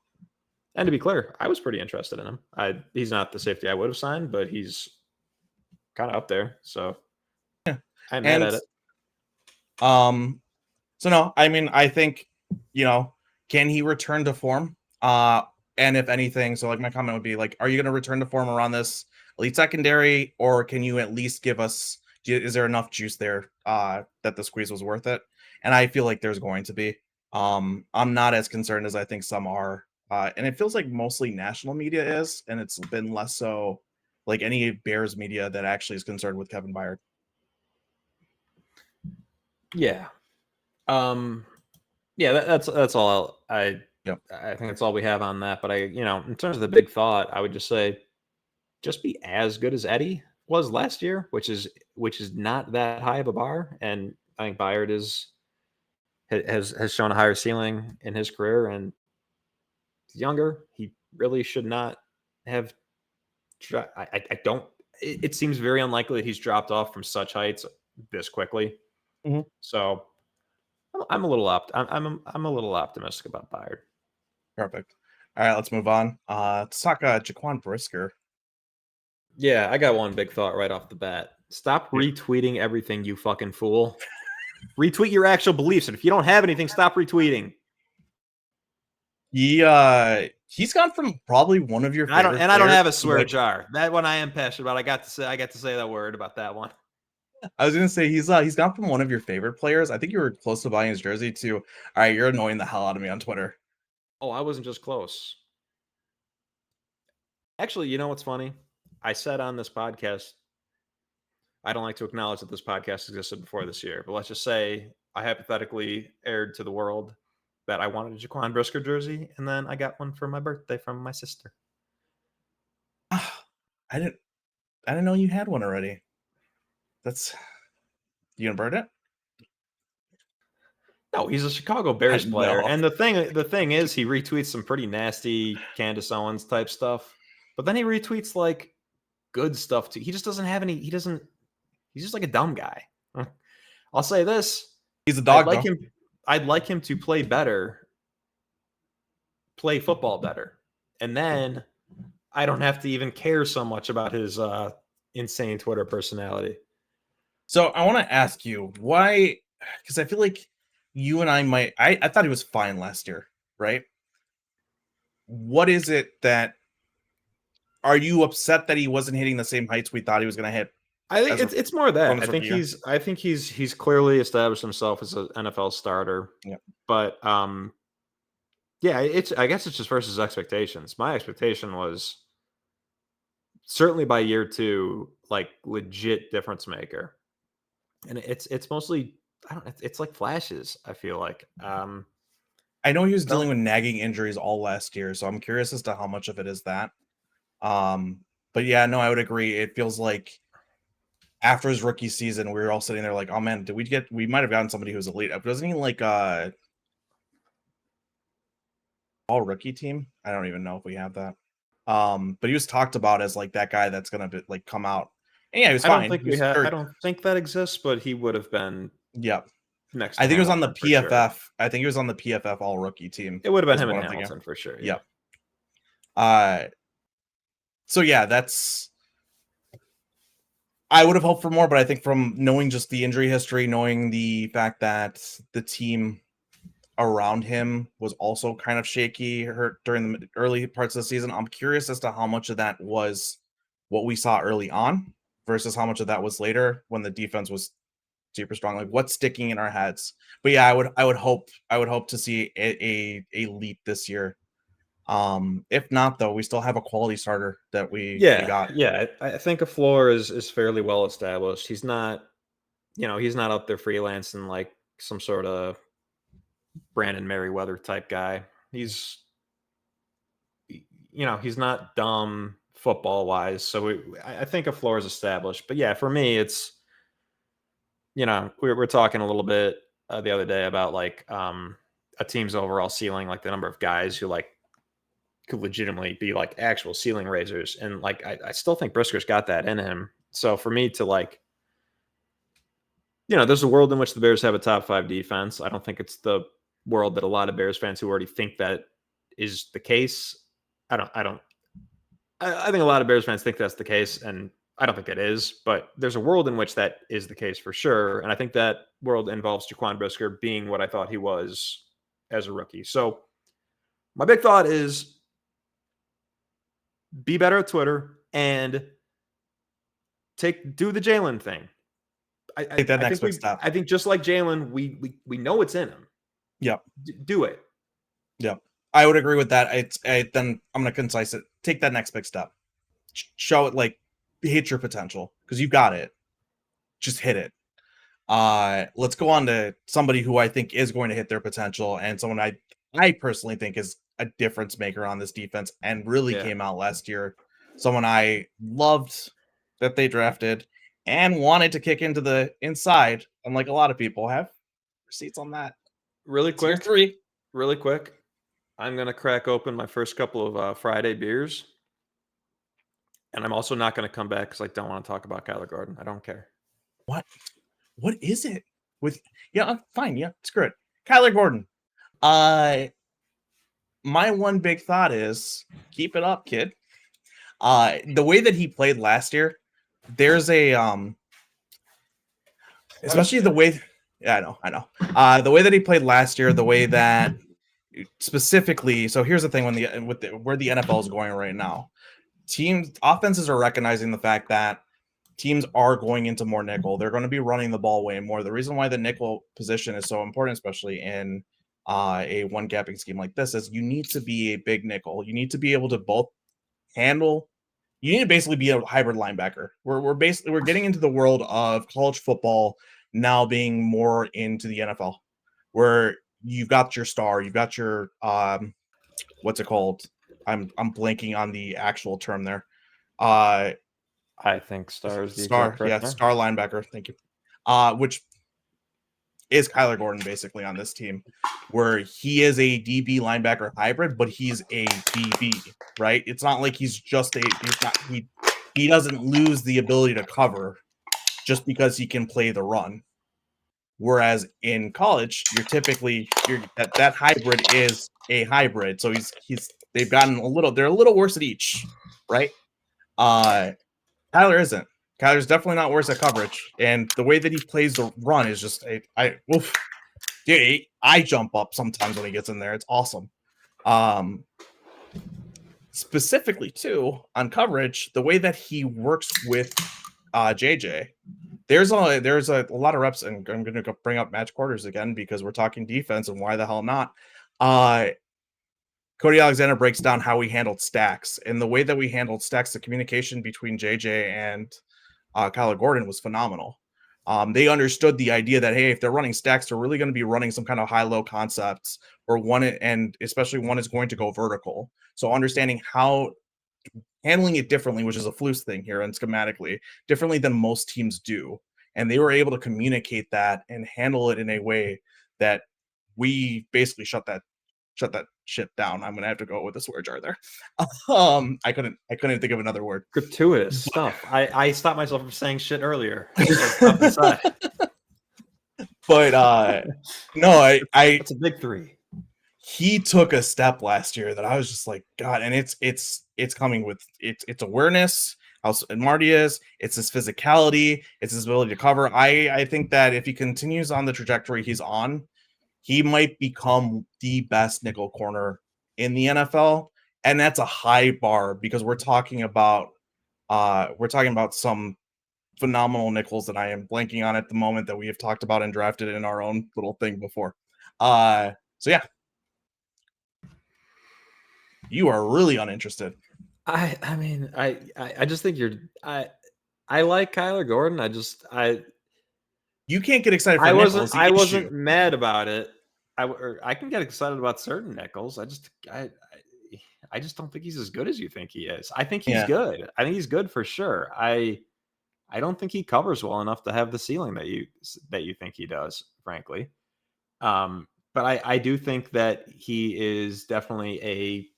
And to be clear, I was pretty interested in him. He's not the safety I would have signed, but he's kind of up there. So I'm mad And at it. so no, I mean, I think, can he return to form? And if anything, so like my comment would be like, are you gonna return to form around this elite secondary, or can you at least give us is there enough juice there that the squeeze was worth it? And I feel like there's going to be. I'm not as concerned as I think some are. And it feels like mostly national media is, and it's been less so like any Bears media that actually is concerned with Kevin Byard. Yeah. Yeah, that's all Yep. I think that's all we have on that. But in terms of the big thought, I would just say just be as good as Eddie was last year, which is not that high of a bar. And I think Byard has shown a higher ceiling in his career, and he's younger. He really should not have. I don't. It seems very unlikely that he's dropped off from such heights this quickly. Mhm. So I'm a little I'm a little optimistic about Byard. Perfect. All right, let's move on. Let's talk Jaquan Brisker. Yeah, I got one big thought right off the bat. Stop Yeah. retweeting everything, you fucking fool. Retweet your actual beliefs, and if you don't have anything, stop retweeting. He's gone from probably one of your favorite I don't players have a to, swear like, jar. That one I am passionate about. I got to say that word about that one. I was gonna say he's gone from one of your favorite players. I think you were close to buying his jersey to, all right, you're annoying the hell out of me on Twitter. Oh, I wasn't just close. Actually, you know what's funny? I said on this podcast, I don't like to acknowledge that this podcast existed before this year, but let's just say I hypothetically aired to the world that I wanted a Jaquan Brisker jersey, and then I got one for my birthday from my sister. I didn't know you had one already. You gonna burn it? No, he's a Chicago Bears player, No. and the thing is, he retweets some pretty nasty Candace Owens type stuff, but then he retweets like good stuff too. He just doesn't have any. He doesn't. He's just like a dumb guy. I'll say this: He's a dog though. I'd like him to play better, play football better, and then I don't have to even care so much about his insane Twitter personality. So I want to ask you why, because I feel like you and I thought he was fine last year, right? What is it that are you upset that he wasn't hitting the same heights we thought he was going to hit? I think it's more that his rookie year? I think he's clearly established himself as an NFL starter. Yeah. But yeah, I guess it's just versus expectations. My expectation was certainly by year 2, like legit difference maker. And it's mostly it's like flashes, I feel like. I know he was dealing with nagging injuries all last year, so I'm curious as to how much of it is that. But yeah, no, I would agree. It feels like after his rookie season, we were all sitting there like, oh man, we might have gotten somebody who was elite. Wasn't he like all rookie team? I don't even know if we have that. But he was talked about as like that guy that's gonna be, like come out. And yeah, he was I fine. don't think He was I don't think that exists, but he would have been. Yeah. Next, I think it was on the Hamilton for PFF. sure. I think he was on the PFF all rookie team. It would have been is him what and I'm thinking. Hamilton for sure. Yeah. Yeah. So yeah, I would have hoped for more, but I think from knowing just the injury history, knowing the fact that the team around him was also kind of shaky, hurt during the early parts of the season, I'm curious as to how much of that was what we saw early on versus how much of that was later when the defense was super strong. Like what's sticking in our heads. But yeah, I would hope to see a leap this year. If not, though, we still have a quality starter that we got. Yeah. I think a floor is fairly well established. He's not, he's not out there freelancing like some sort of Brandon Merriweather type guy. He's not dumb football wise. So I think a floor is established. But yeah, for me, it's, we're talking a little bit the other day about like a team's overall ceiling, like the number of guys who like could legitimately be like actual ceiling raisers. And like, I still think Brisker's got that in him. So for me to like, there's a world in which the Bears have a top 5 defense. I don't think it's the world that a lot of Bears fans who already think that is the case. I think a lot of Bears fans think that's the case, and I don't think it is, but there's a world in which that is the case for sure. And I think that world involves Jaquan Brisker being what I thought he was as a rookie. So my big thought is be better at Twitter and do the Jalen thing. I think just like Jalen, we know it's in him. Yep. Do it. Yep. I would agree with that. Then I'm going to concise it. Take that next big step. Show it, like, hit your potential because you've got it. Just hit it. Let's go on to somebody who I think is going to hit their potential and someone I personally think is a difference maker on this defense and really came out last year. Someone I loved that they drafted and wanted to kick into the inside, unlike a lot of people have. Receipts on that. Really quick. Tier 3. Really quick. I'm going to crack open my first couple of Friday beers. And I'm also not going to come back because I don't want to talk about Kyler Gordon. I don't care. What is it? Fine. Yeah, screw it. Kyler Gordon. My one big thought is keep it up, kid. The way that he played last year, there's a especially the way I know. The way that he played last year, the way that specifically, so here's the thing where the NFL is going right now. Offenses are recognizing the fact that teams are going into more nickel. They're going to be running the ball way more. The reason why the nickel position is so important, especially in a one gapping scheme like this, is you need to be a big nickel. You need to be able to both handle. You need to basically be a hybrid linebacker. We're getting into the world of college football now being more into the NFL, where you've got your star, you've got your what's it called? I'm blanking on the actual term there. I think star linebacker. Thank you. Which is Kyler Gordon basically on this team, where he is a DB linebacker hybrid, but he's a DB, right? It's not like he doesn't lose the ability to cover just because he can play the run. Whereas in college, that hybrid is a hybrid. So they've gotten they're a little worse at each, right? Kyler isn't. Kyler's definitely not worse at coverage, and the way that he plays the run is just I jump up sometimes when he gets in there. It's awesome. Specifically too on coverage, the way that he works with JJ. There's a lot of reps, and I'm going to bring up match quarters again because we're talking defense, and why the hell not? Cody Alexander breaks down how we handled stacks, and the way that we handled stacks, the communication between JJ and Kyler Gordon was phenomenal. They understood the idea that, hey, if they're running stacks, they're really going to be running some kind of high-low concepts, or and especially one is going to go vertical. So understanding how handling it differently, which is a Flus thing here and schematically, differently than most teams do. And they were able to communicate that and handle it in a way that we basically shut that shit down. I'm gonna have to go with a swear jar there. I couldn't think of another word. Gratuitous stuff. I stopped myself from saying shit earlier. Stop inside. But no, I That's a big 3. He took a step last year that I was just like, God, and it's coming with it's awareness, how smart he is, it's his physicality, it's his ability to cover. I think that if he continues on the trajectory he's on, he might become the best nickel corner in the NFL. And that's a high bar because we're talking about some phenomenal nickels that I am blanking on at the moment that we have talked about and drafted in our own little thing before. So yeah. You are really uninterested. I mean, I just think I like Kyler Gordon. You can't get excited for I nickels. wasn't mad about it. I can get excited about certain nickels. I just don't think he's as good as you think he is. I think he's good. I think he's good for sure. I don't think he covers well enough to have the ceiling that you think he does, frankly. But I do think that he is definitely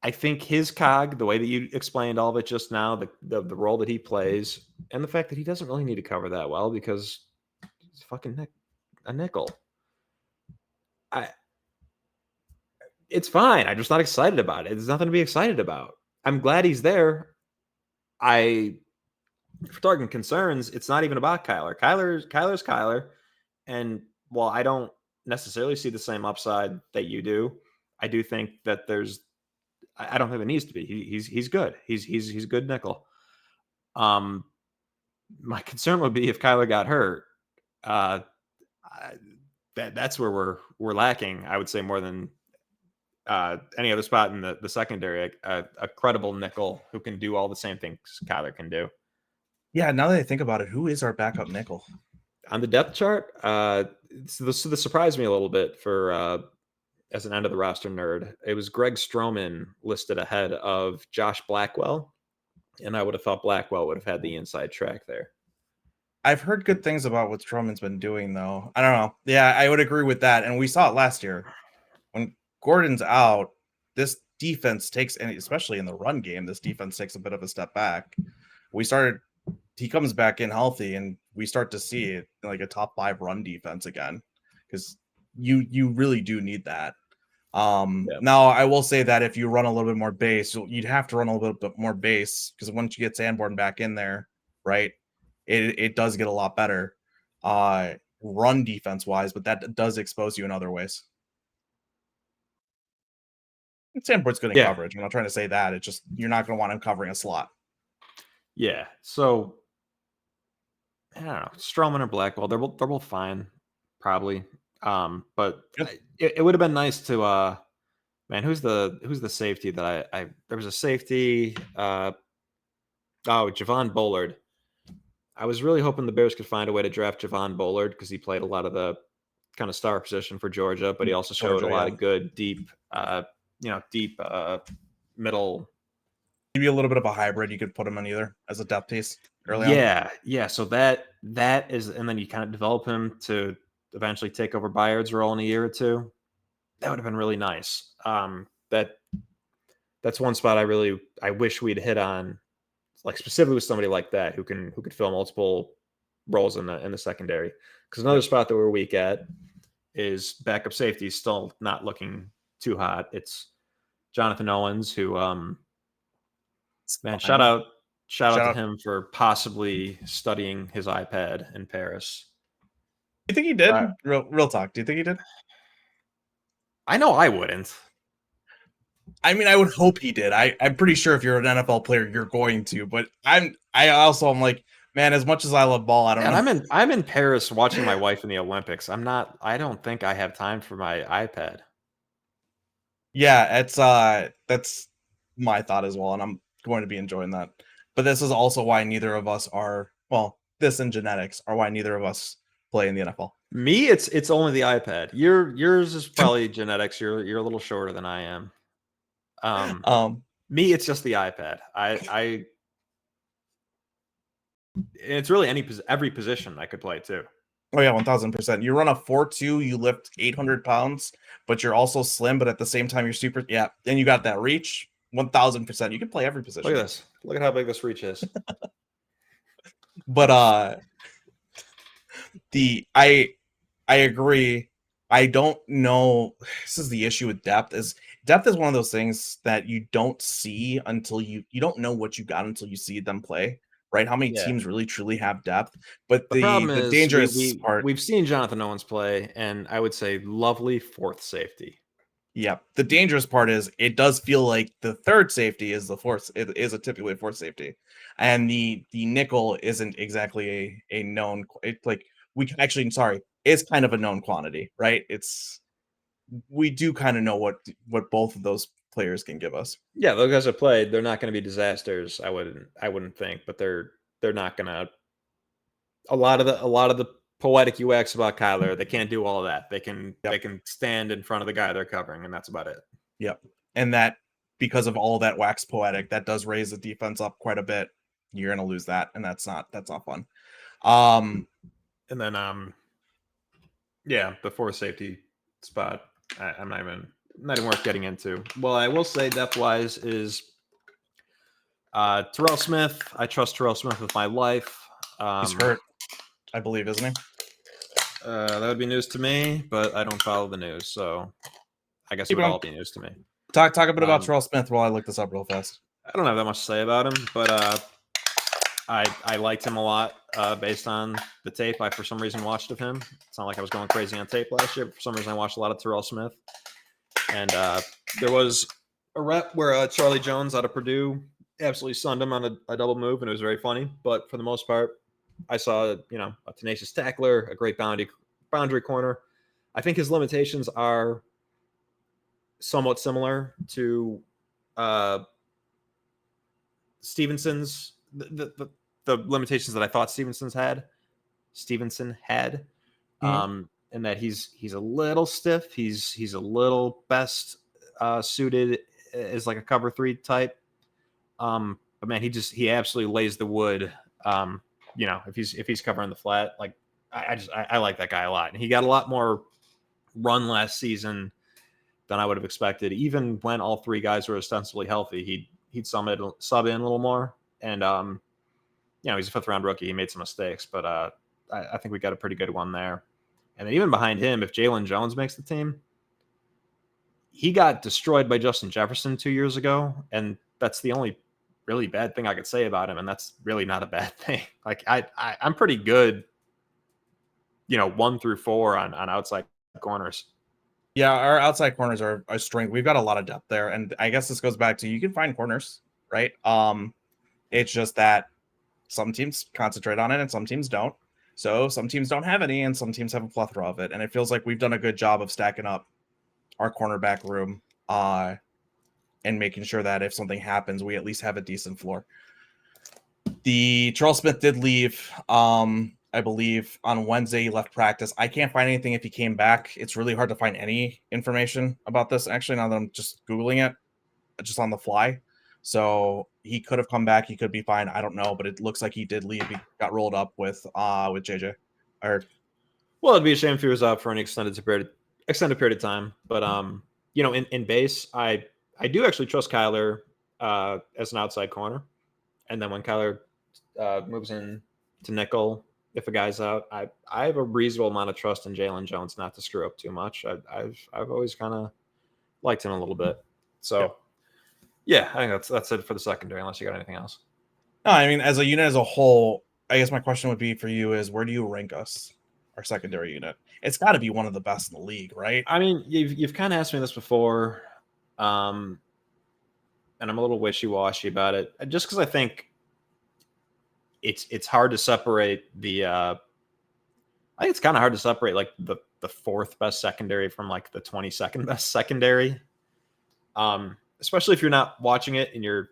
I think his cog, the way that you explained all of it just now, the role that he plays, and the fact that he doesn't really need to cover that well because he's fucking a nickel. It's fine. I'm just not excited about it. There's nothing to be excited about. I'm glad he's there. If we're talking concerns, it's not even about Kyler. Kyler's Kyler. And while I don't necessarily see the same upside that you do, I do think that I don't think it needs to be. He's good. He's a good nickel. My concern would be if Kyler got hurt. That's where we're lacking. I would say more than any other spot in the secondary. A credible nickel who can do all the same things Kyler can do. Yeah. Now that I think about it, who is our backup nickel on the depth chart? So this surprised me a little bit for. As an end of the roster nerd, it was Greg Stroman listed ahead of Josh Blackwell, and I would have thought Blackwell would have had the inside track there. I've heard good things about what Stroman's been doing, though. I don't know. Yeah, I would agree with that, and we saw it last year when Gordon's out. This defense takes, and especially in the run game, this defense takes a bit of a step back. He comes back in healthy, and we start to see it like a top 5 run defense again because you really do need that. Now I will say that if you run a little bit more base, you'd have to run a little bit more base because once you get Sanborn back in there, right, it does get a lot better run defense wise, but that does expose you in other ways. And Sanborn's good in coverage. I'm not trying to say that. It's just you're not going to want him covering a slot. Yeah. So I don't know, Stroman or Blackwell, they're both fine, probably. But it would have been nice to man, who's the safety that I there was a safety Javon Bullard. I was really hoping the Bears could find a way to draft Javon Bullard because he played a lot of the kind of star position for Georgia, but he also showed a lot of good deep middle. Maybe a little bit of a hybrid. You could put him on either as a depth piece early on. Yeah. So that is, and then you kind of develop him to eventually take over Bayard's role in a year or two. That would have been really nice. That's one spot I wish we'd hit on, like specifically with somebody like that who could fill multiple roles in the secondary. Because another spot that we're weak at is backup safety, still not looking too hot. It's Jonathan Owens, who man, shout out to him for possibly studying his iPad in Paris. Do you think he did? Real talk. Do you think he did? I know I wouldn't. I mean, I would hope he did. I'm pretty sure if you're an NFL player, you're going to. But I'm like, man, as much as I love ball, I don't know. I'm in Paris watching my wife in the Olympics. I don't think I have time for my iPad. Yeah, that's my thought as well, and I'm going to be enjoying that. But this is also why neither of us are, well, this and genetics are why neither of us play in the NFL. Me, it's only the iPad. Yours is probably genetics. You're a little shorter than I am. Me, it's just the iPad. It's really every position I could play too. Oh yeah, 1000%. You run a 4.2, you lift 800 pounds, but you're also slim, but at the same time you're super. Yeah, and you got that reach. 1000%. You can play every position. Look at this. Look at how big this reach is. But I agree. I don't know. This is the issue with depth. Depth is one of those things that you don't see until you don't know what you got until you see them play. Right? How many teams really truly have depth? But the problem is dangerous part. We've seen Jonathan Owens play, and I would say lovely fourth safety. Yeah, the dangerous part is it does feel like the third safety is the fourth. It is typically a fourth safety, and the nickel isn't exactly a known. It's like it's kind of a known quantity, right? We do kind of know what both of those players can give us. Yeah, those guys have played. They're not going to be disasters. I wouldn't think, but they're not going to. A lot of the poetic UX about Kyler, they can't do all of that. They can stand in front of the guy they're covering, and that's about it. Yep, and that because of all that wax poetic, that does raise the defense up quite a bit. You're going to lose that, and that's not fun. And then the fourth safety spot, I'm not even worth getting into. Well, I will say depth wise is Terrell Smith. I trust Terrell Smith with my life. He's hurt, I believe, isn't he? That would be news to me, but I don't follow the news, so I guess it would all be news to me. Talk a bit about Terrell Smith while I look this up real fast. I don't have that much to say about him, but I liked him a lot based on the tape I, for some reason, watched of him. It's not like I was going crazy on tape last year, but for some reason I watched a lot of Terrell Smith. And there was a rep where Charlie Jones out of Purdue absolutely sunned him on a double move, and it was very funny. But for the most part, I saw a tenacious tackler, a great boundary corner. I think his limitations are somewhat similar to Stevenson's. The limitations that I thought Stevenson had, and that he's a little stiff. He's a little best suited as like a cover 3 type. But man, he absolutely lays the wood. If he's covering the flat, like I like that guy a lot, and he got a lot more run last season than I would have expected. Even when all 3 guys were ostensibly healthy, he'd sub in a little more. And he's a 5th round rookie. He made some mistakes, but I think we got a pretty good one there. And then even behind him, if Jalen Jones makes the team, he got destroyed by Justin Jefferson 2 years ago, and that's the only really bad thing I could say about him, and that's really not a bad thing. Like I'm pretty good, 1 through 4 on outside corners. Yeah, our outside corners are a strength. We've got a lot of depth there, and I guess this goes back to you can find corners, right? It's just that some teams concentrate on it and some teams don't. So some teams don't have any and some teams have a plethora of it. And it feels like we've done a good job of stacking up our cornerback room and making sure that if something happens, we at least have a decent floor. The Terrell Smith did leave, I believe, on Wednesday. He left practice. I can't find anything if he came back. It's really hard to find any information about this, actually, now that I'm just Googling it, just on the fly. So he could have come back. He could be fine. I don't know, but it looks like he did leave. He got rolled up with JJ. Well, it'd be a shame if he was out for an extended period of time. But in base, I do actually trust Kyler as an outside corner. And then when Kyler moves in to nickel, if a guy's out, I have a reasonable amount of trust in Jalen Jones not to screw up too much. I've always kind of liked him a little bit. So. Yep. Yeah, I think that's it for the secondary, unless you got anything else. No, I mean, as a unit as a whole, I guess my question would be for you is, where do you rank us, our secondary unit? It's got to be one of the best in the league, right? I mean, you've kind of asked me this before, and I'm a little wishy-washy about it, just because I think it's hard to separate the. I think it's kind of hard to separate like the 4th best secondary from like the 22nd best secondary. Especially if you're not watching it and you're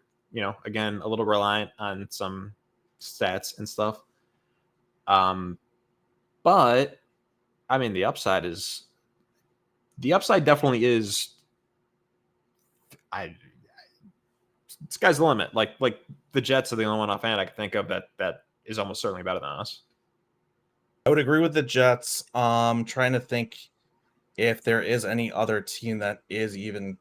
again, a little reliant on some stats and stuff. But I mean, the upside definitely is. Sky's the limit. Like the Jets are the only one offhand I can think of that is almost certainly better than us. I would agree with the Jets. Trying to think if there is any other team that is even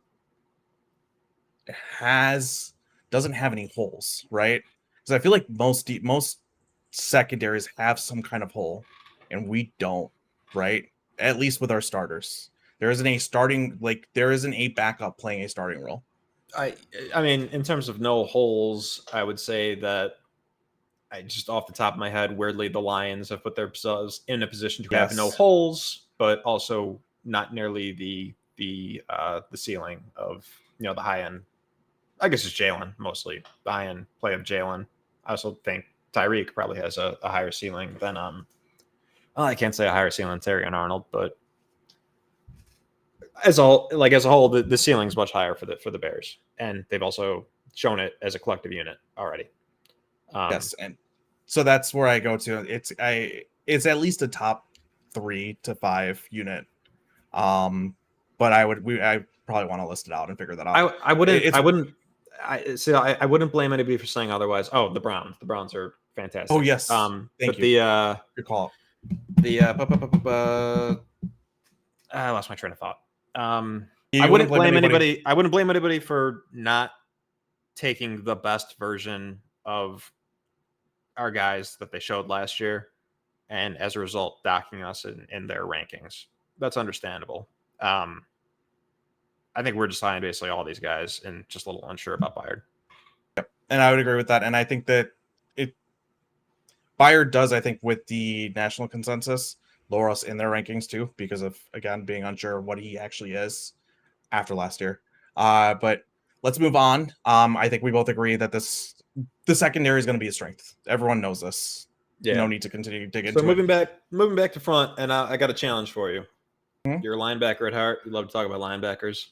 doesn't have any holes, right? Because I feel like most secondaries have some kind of hole, and we don't, right? At least with our starters, there isn't a backup playing a starting role. I mean, in terms of no holes, I would say that I just off the top of my head, weirdly, the Lions have put themselves in a position to have no Yes. holes, but also not nearly the ceiling of the high end. I guess it's Jalen mostly the high end play of Jalen. I also think Tyreek probably has a higher ceiling than well, I can't say a higher ceiling than Terry and Arnold, but as a whole, the ceiling is much higher for the Bears, and they've also shown it as a collective unit already. Yes, and so that's where I go to. It's at least a top 3 to 5 unit. But I probably want to list it out and figure that out. I wouldn't blame anybody for saying otherwise. Oh, the Browns are fantastic. Oh yes, thank but you. Good call. I lost my train of thought. You I wouldn't blame anybody. anybody. I wouldn't blame anybody for not taking the best version of our guys that they showed last year, and as a result, docking us in their rankings. That's understandable. I think we're just signing basically all these guys and just a little unsure about Bayard. And I would agree with that. And I think that Bayard does, I think, with the national consensus, lower us in their rankings too, because of, again, being unsure of what he actually is after last year. But let's move on. I think we both agree that the secondary is going to be a strength. Everyone knows this. Yeah. No need to continue to dig into it. So moving back to front, and I got a challenge for you. Mm-hmm. You're a linebacker at heart. You love to talk about linebackers.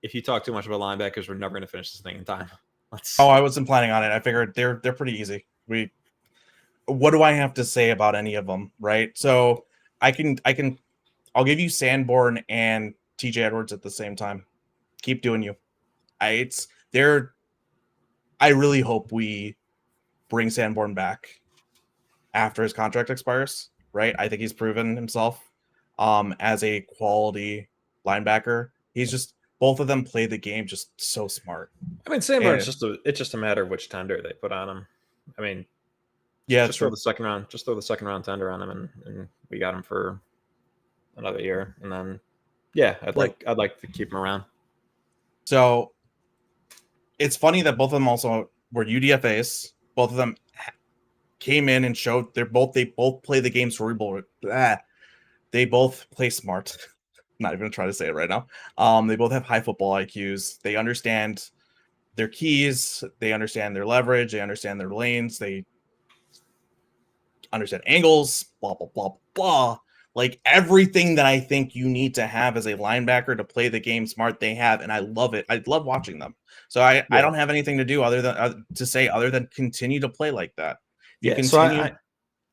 If you talk too much about linebackers, we're never going to finish this thing in time. I wasn't planning on it. I figured they're pretty easy. What do I have to say about any of them, right? So I'll give you Sanborn and TJ Edwards at the same time. Keep doing you. I really hope we bring Sanborn back after his contract expires, right? I think he's proven himself as a quality linebacker. He's just, both of them play the game just so smart. I mean, Sanborn's it's just a matter of which tender they put on him. I mean, yeah, just throw the second round tender on him, and we got him for another year, and then I'd like to keep him around. So it's funny that both of them also were UDFAs. Both of them came in and showed they both play the game cerebral. They both play smart. I'm not even gonna try to say it right now. They both have high football IQs. They understand their keys. They understand their leverage. They understand their lanes. They understand angles. Blah blah blah blah. Like everything that I think you need to have as a linebacker to play the game smart, they have, and I love it. I love watching them. So I don't have anything to do other than continue to play like that. So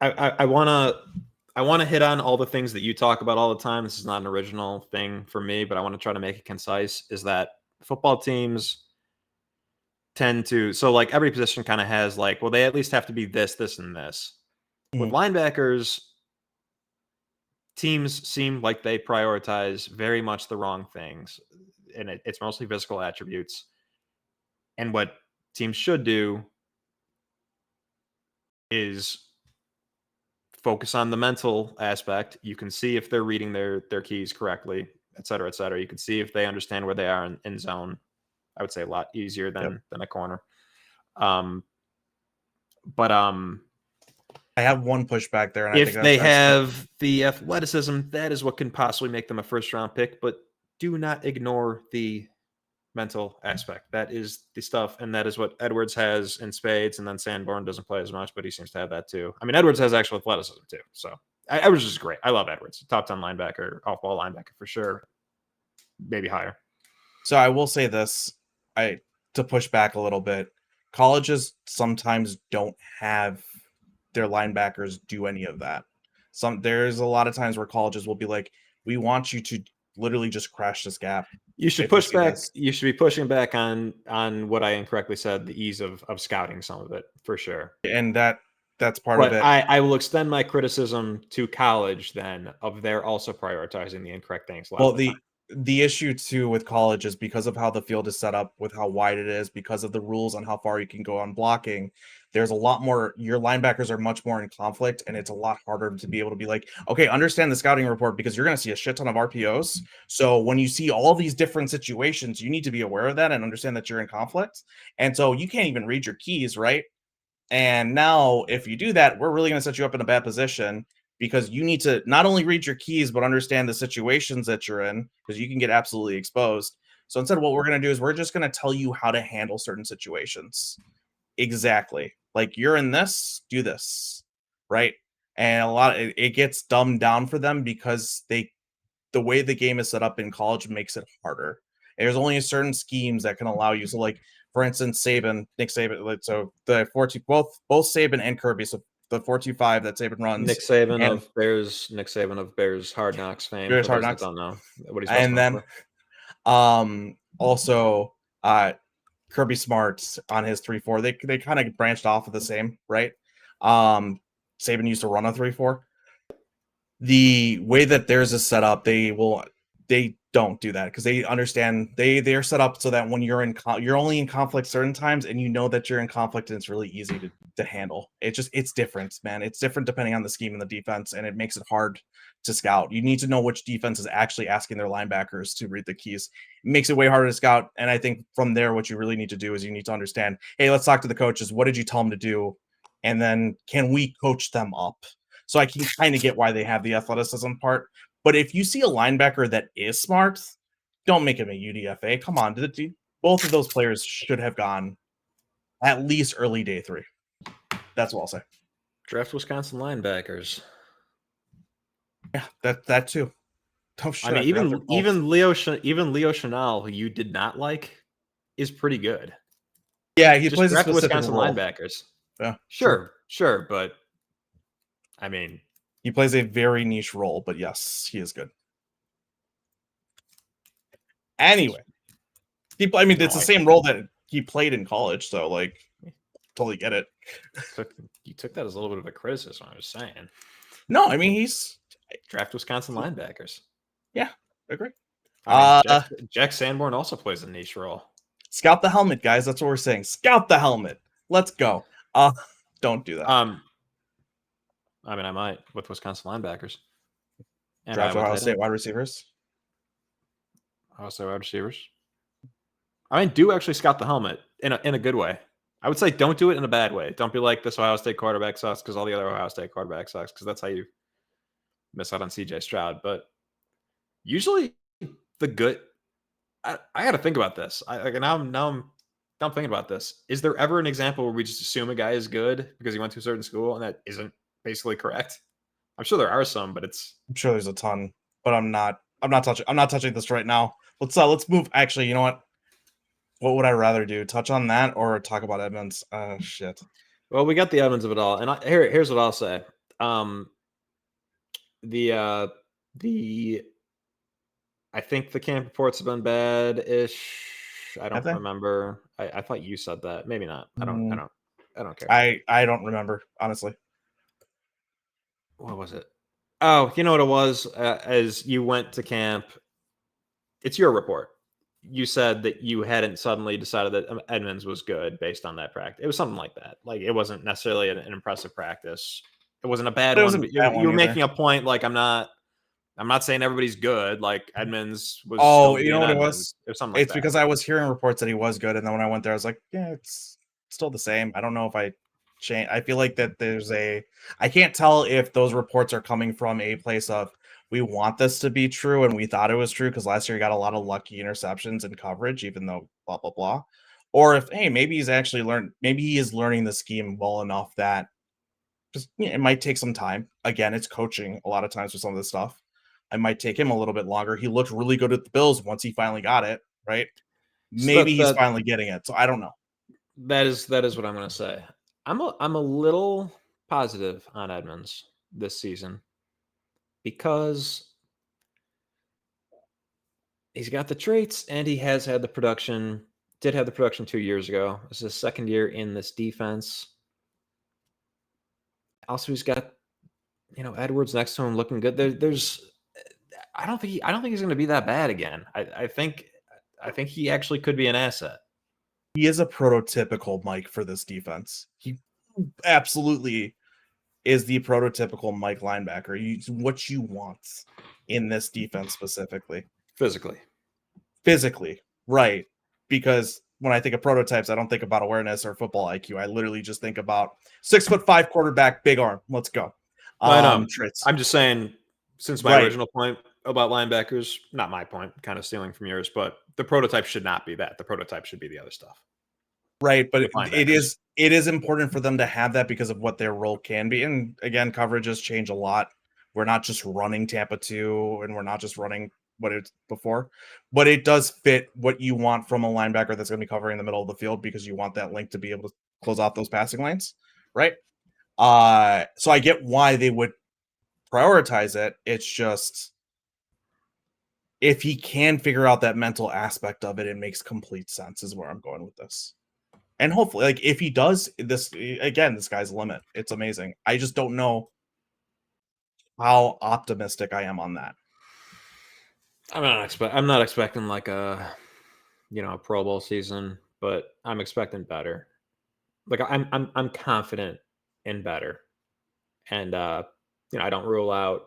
I want to hit on all the things that you talk about all the time. This is not an original thing for me, but I want to try to make it concise. Is that football teams tend to, so like every position kind of has like, well, they at least have to be this, and this. Mm-hmm. With linebackers, teams seem like they prioritize very much the wrong things, and it's mostly physical attributes. And what teams should do is focus on the mental aspect. You can see if they're reading their keys correctly, et cetera, et cetera. You can see if they understand where they are in zone. I would say a lot easier than a corner. But I have one pushback there, and if they have the athleticism, that is what can possibly make them a first-round pick. But do not ignore the mental aspect. That is the stuff, and that is what Edwards has in spades. And then Sanborn doesn't play as much, but he seems to have that too. I mean, Edwards has actual athleticism too. So Edwards is great. I love Edwards. Top 10 linebacker, off-ball linebacker for sure. Maybe higher. So I will say this: to push back a little bit. Colleges sometimes don't have their linebackers do any of that. There's a lot of times where colleges will be like, we want you to literally just crash this gap. You should if we push see back. this. You should be pushing back on what I incorrectly said, the ease of scouting some of it for sure. And that's part of But it. I will extend my criticism to college then of they're also prioritizing the incorrect things. Well, the issue too with college is because of how the field is set up, with how wide it is, because of the rules on how far you can go on blocking. There's a lot more. Your linebackers are much more in conflict, and it's a lot harder to be able to be like, okay, understand the scouting report because you're going to see a shit ton of RPOs. So when you see all these different situations, you need to be aware of that and understand that you're in conflict. And so you can't even read your keys, right? And now, if you do that, we're really going to set you up in a bad position because you need to not only read your keys, but understand the situations that you're in because you can get absolutely exposed. So instead, what we're going to do is we're just going to tell you how to handle certain situations. Exactly. Like you're in this, do this. Right. And it gets dumbed down for them because the way the game is set up in college makes it harder. There's only a certain schemes that can allow you. So, like for instance, Nick Saban. So the 40 both Saban and Kirby. So the 4-2-5 that Saban runs. Nick Saban of Bears Hard Knocks fame. Bears For Hard those Knocks. that don't know what he's And then, also Kirby Smart on his 3-4. They kind of branched off of the same, right? Saban used to run a 3-4. The way that theirs is set up, they don't do that because they understand they're set up so that when you're only in conflict certain times and you know that you're in conflict and it's really easy to handle. It's different, man. It's different depending on the scheme and the defense, and it makes it hard to scout. You need to know which defense is actually asking their linebackers to read the keys. It makes it way harder to scout. And I think from there, what you really need to do is you need to understand, hey, let's talk to the coaches. What did you tell them to do? And then can we coach them up? So I can kind of get why they have the athleticism part. But if you see a linebacker that is smart, don't make him a UDFA. Come on. Both of those players should have gone at least early day 3. That's what I'll say. Draft Wisconsin linebackers. Yeah, that too. Oh, shit, I mean, even Leo Chenal, who you did not like, is pretty good. Yeah, he plays draft Wisconsin role. Linebackers. Yeah, sure, but I mean, he plays a very niche role, but yes, he is good. Anyway, it's the same role that he played in college, so like, totally get it. You took that as a little bit of a criticism. I was saying. No, I mean he's draft Wisconsin linebackers. Yeah, I agree. Jack Sanborn also plays a niche role. Scout the helmet, guys. That's what we're saying. Scout the helmet. Let's go. Don't do that. I mean, I might with Wisconsin linebackers. And draft Ohio State wide receivers. Ohio State wide receivers. I mean, do actually scout the helmet in a good way. I would say don't do it in a bad way. Don't be like this Ohio State quarterback sucks because all the other Ohio State quarterbacks sucks because that's how you miss out on CJ Stroud. But usually the good. I got to think about this. Now I'm thinking about this. Is there ever an example where we just assume a guy is good because he went to a certain school and that isn't basically correct? I'm sure there are some, but I'm sure there's a ton. But I'm not touching this right now. Let's move. Actually, you know what? What would I rather do? Touch on that or talk about Edmonds? Shit. Well, we got the Edmonds of it all, and here's what I'll say. I think the camp reports have been bad-ish. I don't remember. I thought you said that. Maybe not. I don't care. I don't remember, honestly. What was it? Oh, you know what it was? As you went to camp, it's your report. You said that you hadn't suddenly decided that Edmonds was good based on that practice. It was something like that. Like it wasn't necessarily an impressive practice. It wasn't a bad one. You were making a point. Like I'm not saying everybody's good. Like Edmonds was. Oh, you know what Edmonds. It was something like that. It's because I was hearing reports that he was good, and then when I went there, I was like, yeah, it's still the same. I don't know if I change. I feel like that I can't tell if those reports are coming from a place of we want this to be true and we thought it was true because last year he got a lot of lucky interceptions and coverage, even though blah blah blah. Or if maybe he's actually maybe he is learning the scheme well enough that just it might take some time. Again, it's coaching a lot of times for some of this stuff. I might take him a little bit longer. He looked really good at the Bills once he finally got it, right? maybe he's finally getting it. So I don't know. That is what I'm going to say. I'm a little positive on Edmonds this season because he's got the traits and he has had the production. Did have the production 2 years ago. This is his second year in this defense. Also, he's got Edwards next to him looking good. I don't think he's going to be that bad again. I think he actually could be an asset. He is a prototypical Mike for this defense. He absolutely is the prototypical Mike linebacker. What you want in this defense specifically. Physically, right. Because when I think of prototypes, I don't think about awareness or football IQ. I literally just think about 6'5" quarterback, big arm. Let's go. I know. Traits. I'm just saying, since my original point about linebackers, not my point, kind of stealing from yours, but the prototype should not be that. The prototype should be the other stuff. Right, but it is important for them to have that because of what their role can be. And again, coverages change a lot. We're not just running Tampa 2, and we're not just running what it's before, but it does fit what you want from a linebacker that's going to be covering the middle of the field because you want that link to be able to close off those passing lanes, right? So I get why they would prioritize it. It's just if he can figure out that mental aspect of it, it makes complete sense is where I'm going with this. And hopefully, like if he does this again, the sky's the limit. It's amazing. I just don't know how optimistic I am on that. I'm not expecting like a Pro Bowl season, but I'm expecting better. Like I'm confident in better, and I don't rule out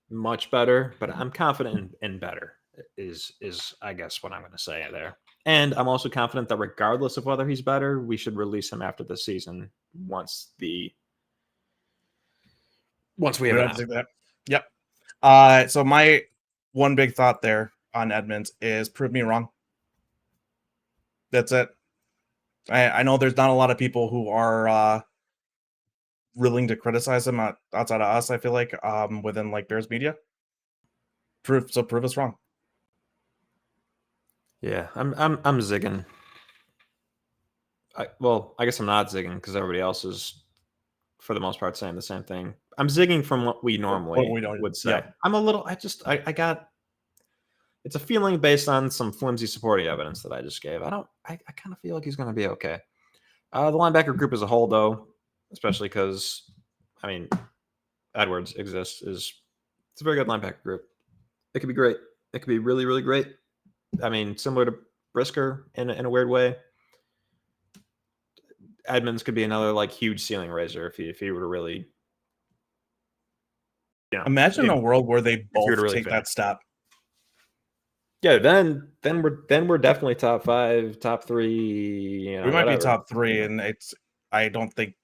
much better, but I'm confident in better. Is I guess what I'm going to say there. And I'm also confident that regardless of whether he's better, we should release him after the season once we have that. Yep. So my one big thought there on Edmonds is prove me wrong. That's it. I know there's not a lot of people who are willing to criticize him outside of us, I feel like, within like Bears media. Prove us wrong. Yeah, I'm zigging. I guess I'm not zigging because everybody else is, for the most part, saying the same thing. I'm zigging from what we normally would say. Yeah. I'm a little. I got. It's a feeling based on some flimsy supporting evidence that I just gave. I kind of feel like he's going to be okay. The linebacker group as a whole, though, especially because, Edwards exists. It's a very good linebacker group. It could be great. It could be really, really great. Similar to Brisker in a weird way. Edmonds could be another like huge ceiling raiser if he were to really. Imagine a world where they both really take that step. Yeah, then we're definitely top 5, top 3. We might be top 3, and I don't think.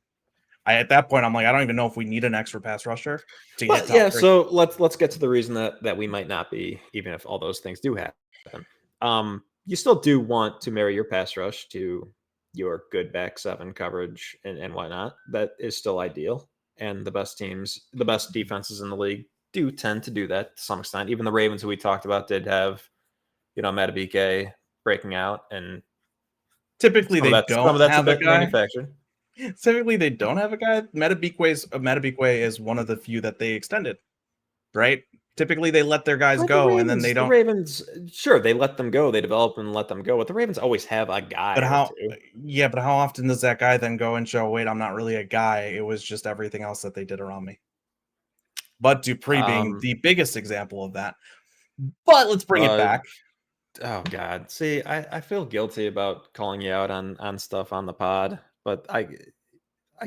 At that point, I'm like, I don't even know if we need an extra pass rusher to get top 3. So let's get to the reason that we might not be, even if all those things do happen. You still do want to marry your pass rush to your good back 7 coverage and whatnot. That is still ideal. And the best defenses in the league do tend to do that to some extent. Even the Ravens, who we talked about, did have, Madubuike breaking out, and typically they don't have a guy manufactured. Typically they don't have a guy. Madubuike is one of the few that they extended, right? Typically they let their guys go, and then they don't. The Ravens, sure, they let them go. They develop and let them go, but the Ravens always have a guy. But how often does that guy then go and show, wait, I'm not really a guy. It was just everything else that they did around me. But Dupree being the biggest example of that. But let's bring it back. Oh God. See, I feel guilty about calling you out on stuff on the pod, but I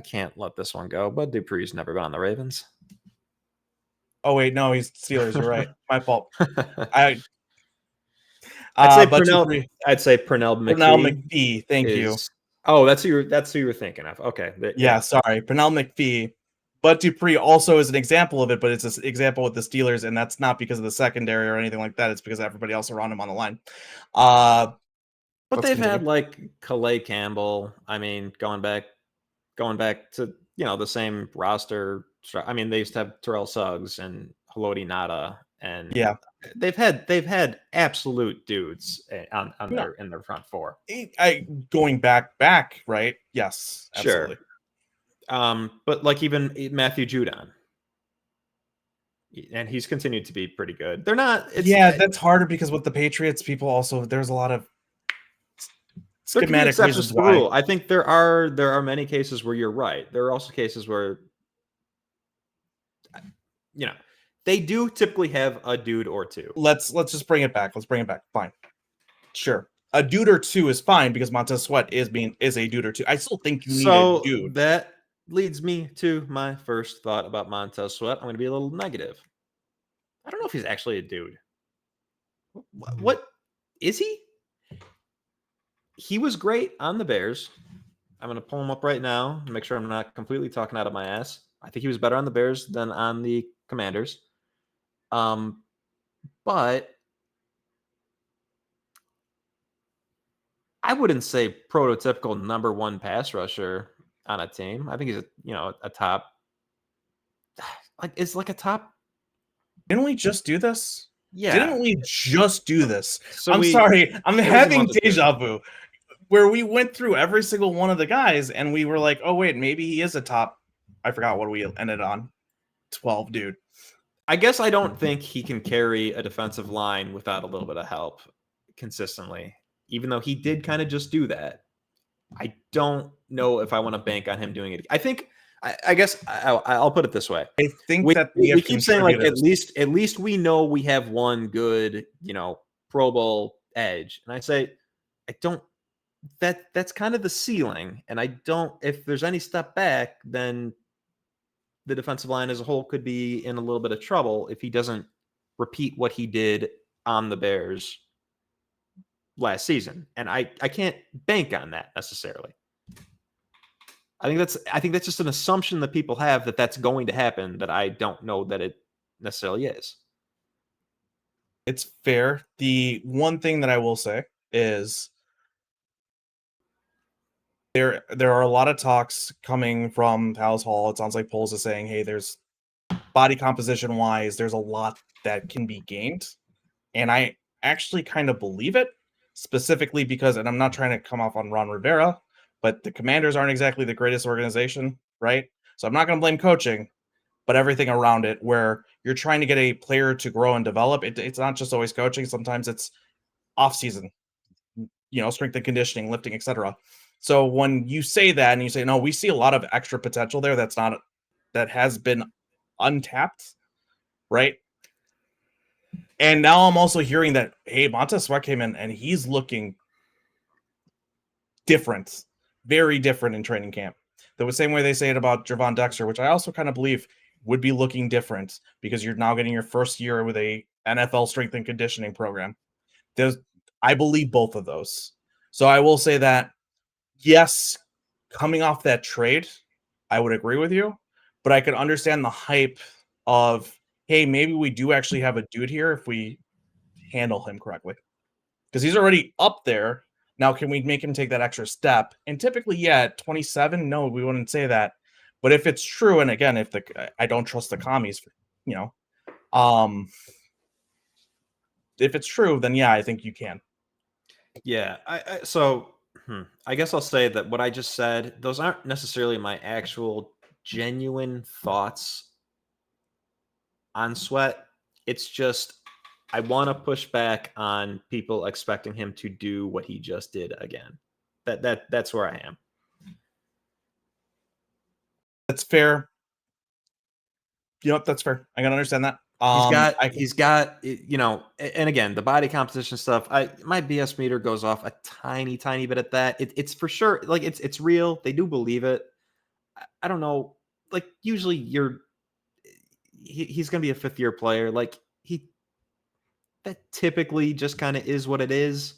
can't let this one go. But Dupree's never been on the Ravens. Oh wait, no, he's Steelers. You're right. My fault. I'd say Pernell McPhee. Pernell McPhee. Thank you. Oh, that's who you were thinking of. Okay. Yeah, sorry, Pernell McPhee. But Dupree also is an example of it, but it's an example with the Steelers, and that's not because of the secondary or anything like that. It's because of everybody else around him on the line. But they've had like Calais Campbell. Going back to the same roster. They used to have Terrell Suggs and Haloti Ngata and Yeah. they've had absolute dudes on No. in their front four. Going back, right? Yes, absolutely. Sure. But like even Matthew Judon, and he's continued to be pretty good. They're not. That's harder because with the Patriots, people also there's a lot of there can be schematic exceptions reasons to the why. rule. I think there are many cases where you're right. There are also cases where they do typically have a dude or two. Let's just bring it back. Let's bring it back. Fine. Sure. A dude or two is fine because Montez Sweat is a dude or two. I still think you need a dude. That leads me to my first thought about Montez Sweat. I'm going to be a little negative. I don't know if he's actually a dude. What is he? He was great on the Bears. I'm going to pull him up right now and make sure I'm not completely talking out of my ass. I think he was better on the Bears than on the Commanders. But I wouldn't say prototypical number one pass rusher on a team. I think he's a top, like it's like a top. Didn't we just do this? Yeah. Didn't we just do this? So I'm sorry. I'm having month or two. deja vu where we went through every single one of the guys and we were like, oh wait, maybe he is a top. I forgot what we ended on. 12, dude. I guess I don't think he can carry a defensive line without a little bit of help consistently, even though he did kind of just do that. I don't know if I want to bank on him doing it. I think, I guess I'll put it this way. I think that we keep saying like at least we know we have one good, Pro Bowl edge. And I say, I don't, that's kind of the ceiling. And I don't, if there's any step back, then the defensive line as a whole could be in a little bit of trouble if he doesn't repeat what he did on the Bears last season. And I can't bank on that necessarily. I think that's just an assumption that people have that that's going to happen that I don't know that it necessarily is. It's fair. The one thing that I will say is there are a lot of talks coming from House Hall. It sounds like Poles is saying, hey, there's body composition wise, there's a lot that can be gained. And I actually kind of believe it, specifically because, and I'm not trying to come off on Ron Rivera, but the Commanders aren't exactly the greatest organization, right? So I'm not going to blame coaching, but everything around it where you're trying to get a player to grow and develop. It's not just always coaching. Sometimes it's off season, strength and conditioning, lifting, etc. So when you say that and you say, no, we see a lot of extra potential there that has been untapped, right? And now I'm also hearing that, hey, Montez Sweat came in and he's looking different, very different in training camp. The same way they say it about Gervon Dexter, which I also kind of believe would be looking different because you're now getting your first year with a NFL strength and conditioning program. I believe both of those. So I will say that, yes, coming off that trade, I would agree with you, but I could understand the hype of, hey, maybe we do actually have a dude here if we handle him correctly. Because he's already up there. Now, can we make him take that extra step? And typically, at 27, no, we wouldn't say that. But if it's true, and again, I don't trust the commies, if it's true, then yeah, I think you can. Yeah. I guess I'll say that what I just said, those aren't necessarily my actual genuine thoughts on Sweat. It's just I want to push back on people expecting him to do what he just did again. That's where I am. That's fair. That's fair. I can understand that. He's got, and again, the body composition stuff. My BS meter goes off a tiny bit at that. It's for sure, like it's real. They do believe it. I don't know. Like usually, he's going to be a 5th-year player. Like that typically just kind of is what it is,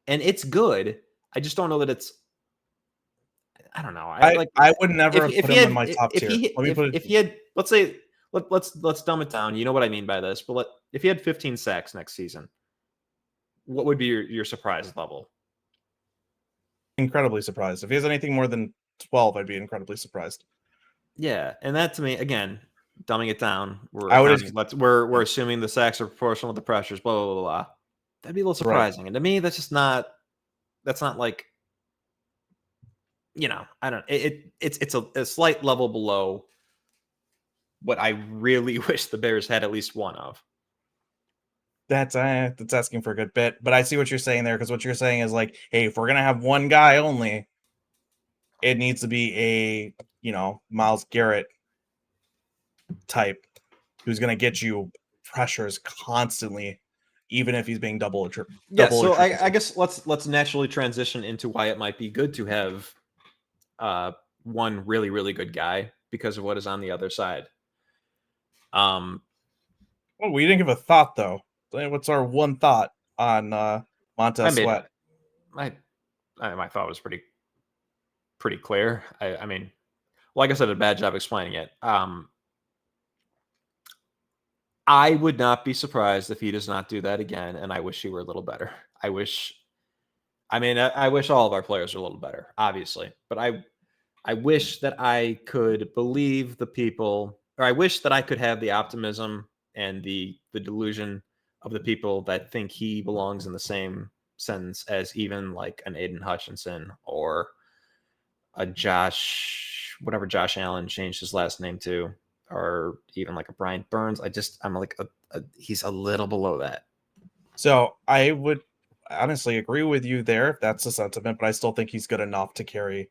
and it's good. I just don't know that it's. I don't know. I would never have put him in my top tier. If he had, let's say. Let's dumb it down. You know what I mean by this. But if he had 15 sacks next season, what would be your surprise level? Incredibly surprised. If he has anything more than 12, I'd be incredibly surprised. Yeah, and that to me, again, dumbing it down. I would We're assuming the sacks are proportional to the pressures. Blah blah blah blah. That'd be a little surprising, and to me, that's just not. That's not like. I don't. It's a slight level below what I really wish the Bears had at least one of. That's asking for a good bit, but I see what you're saying there, because what you're saying is like, hey, if we're gonna have one guy only, it needs to be a Myles Garrett type who's gonna get you pressures constantly, even if he's being double or triple. Yeah, so I guess let's naturally transition into why it might be good to have one really really good guy because of what is on the other side. Well, we didn't give a thought though. What's our one thought on Montez Sweat? My thought was pretty clear. I mean, like I said, a bad job explaining it. I would not be surprised if he does not do that again, and I wish he were a little better. I wish all of our players are a little better, obviously, but I wish that I could believe the people, or I wish that I could have the optimism and the delusion of the people that think he belongs in the same sentence as even like an Aiden Hutchinson or a Josh, whatever Josh Allen changed his last name to, or even like a Brian Burns. I'm like he's a little below that. So I would honestly agree with you there if that's the sentiment, but I still think he's good enough to carry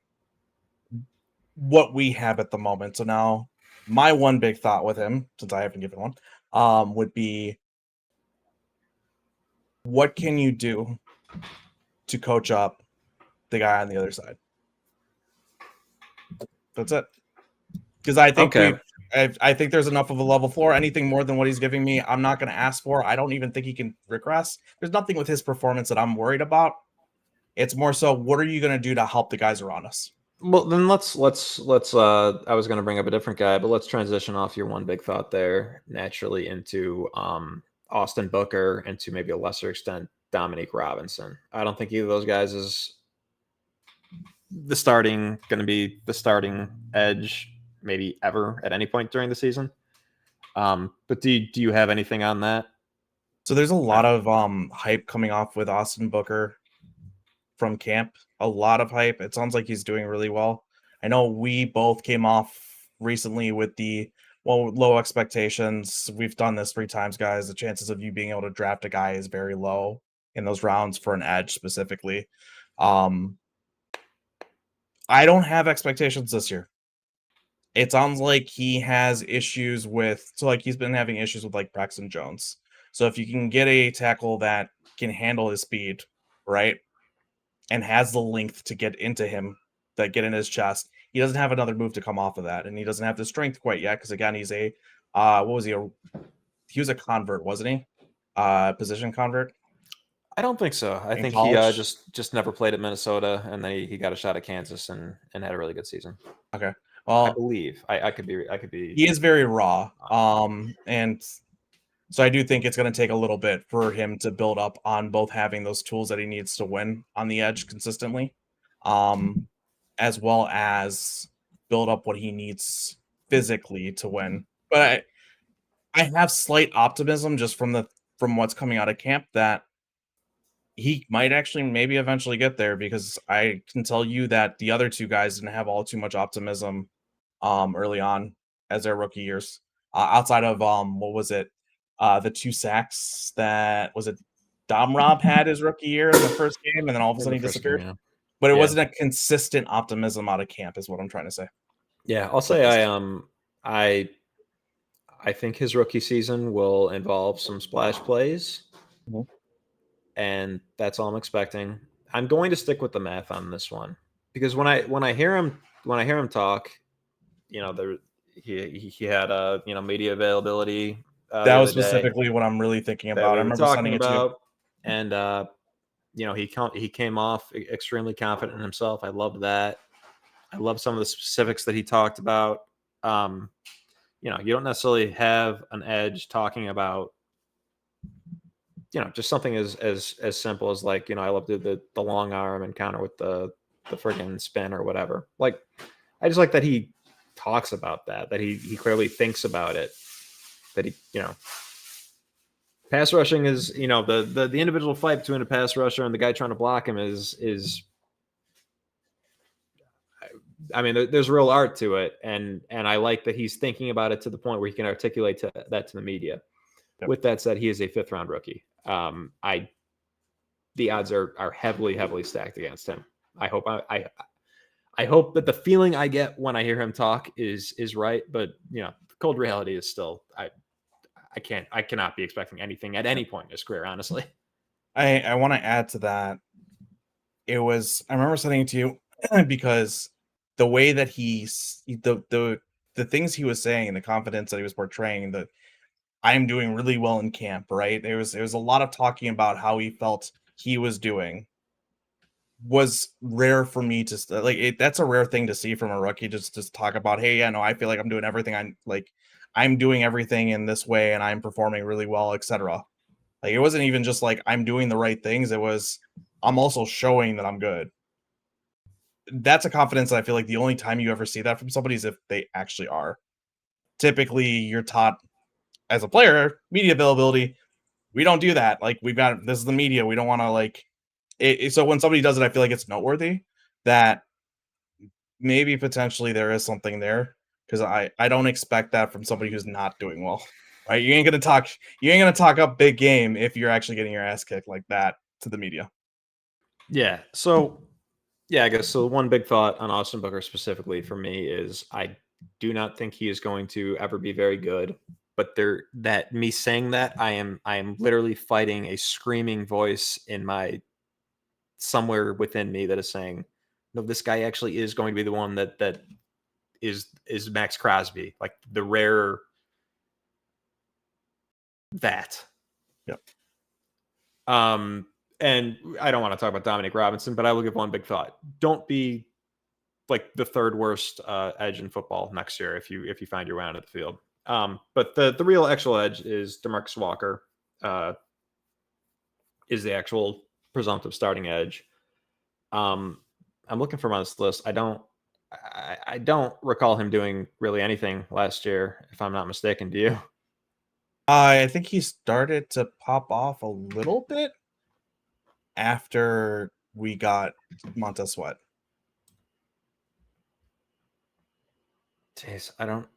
what we have at the moment. So now my one big thought with him, since I haven't given one, would be, what can you do to coach up the guy on the other side? That's it. Because I think I think there's enough of a level floor. Anything more than what he's giving me, I'm not going to ask for. I don't even think he can regress. There's nothing with his performance that I'm worried about. It's more so, what are you going to do to help the guys around us? Well, then let's I was going to bring up a different guy, but let's transition off your one big thought there naturally into Austin Booker and to maybe a lesser extent Dominique Robinson. I don't think either of those guys is going to be the starting edge maybe ever at any point during the season. But do you have anything on that? So there's a lot of hype coming off with Austin Booker from camp. A lot of hype. It sounds like he's doing really well. I know we both came off recently with low expectations. We've done this 3 times, guys. The chances of you being able to draft a guy is very low in those rounds for an edge specifically. I don't have expectations this year. It sounds like he has issues he's been having issues with like Braxton Jones. So if you can get a tackle that can handle his speed, right, and has the length to get into him, that get in his chest, he doesn't have another move to come off of that, and he doesn't have the strength quite yet because again, he's a he was a convert, wasn't he? Position convert. I don't think so. I think college? He just never played at Minnesota, and then he got a shot at Kansas and had a really good season. Okay. Well, I believe I could be. He is very raw, and so I do think it's going to take a little bit for him to build up on both having those tools that he needs to win on the edge consistently, as well as build up what he needs physically to win. But I have slight optimism just from what's coming out of camp that he might actually maybe eventually get there, because I can tell you that the other 2 guys didn't have all too much optimism early on as their rookie years. Outside of what was it? The 2 sacks that was it Dom Rob had his rookie year in the first game, and then all of a sudden he disappeared. Game, yeah. But it wasn't a consistent optimism out of camp, is what I'm trying to say. Yeah, I'll say I think his rookie season will involve some splash plays. Mm-hmm. And that's all I'm expecting. I'm going to stick with the math on this one because when I hear him talk, he had media availability. That was specifically what I'm really thinking about. I remember sending it to you. And he came off extremely confident in himself. I loved that. I love some of the specifics that he talked about. You don't necessarily have an edge talking about just something as simple as like, I love the long arm and counter with the friggin' spin or whatever. Like, I just like that he talks about that he clearly thinks about it, that he, pass rushing is, the individual fight between a pass rusher and the guy trying to block him is I mean, there's real art to it, and I like that he's thinking about it to the point where he can articulate that to the media. Yep. With that said, he is a 5th round rookie. The odds are heavily stacked against him. I hope I hope that the feeling I get when I hear him talk is right, but the cold reality is still I cannot be expecting anything at any point in his career, honestly. I want to add to that. I remember sending it to you because the way that the things he was saying and the confidence that he was portraying, that I'm doing really well in camp, right? There was a lot of talking about how he felt he was doing, was rare for me to that's a rare thing to see from a rookie, just talk about, hey, yeah, no, I feel like I'm doing everything, I'm doing everything in this way and I'm performing really well, etc. Like, it wasn't even just like I'm doing the right things, it was I'm also showing that I'm good. That's a confidence that I feel like the only time you ever see that from somebody is if they actually are. Typically, you're taught as a player, media availability, we don't do that. Like, this is the media. We don't want to so when somebody does it, I feel like it's noteworthy that maybe potentially there is something there, because I don't expect that from somebody who's not doing well. Right? You ain't gonna talk up big game if you're actually getting your ass kicked like that to the media. Yeah. So, yeah, I guess so. One big thought on Austin Booker specifically for me is I do not think he is going to ever be very good. But me saying that, I am literally fighting a screaming voice in my somewhere within me that is saying, no, this guy actually is going to be the one that is Max Crosby, like the rare that. Yep. And I don't want to talk about Dominic Robinson, but I will give one big thought. Don't be like the 3rd worst edge in football next year if you find your way onto the field. But the real actual edge is DeMarcus Walker, is the actual presumptive starting edge. I'm looking for him on this list. I don't recall him doing really anything last year, if I'm not mistaken. Do you? I think he started to pop off a little bit after we got Montez Sweat. Jeez, I don't.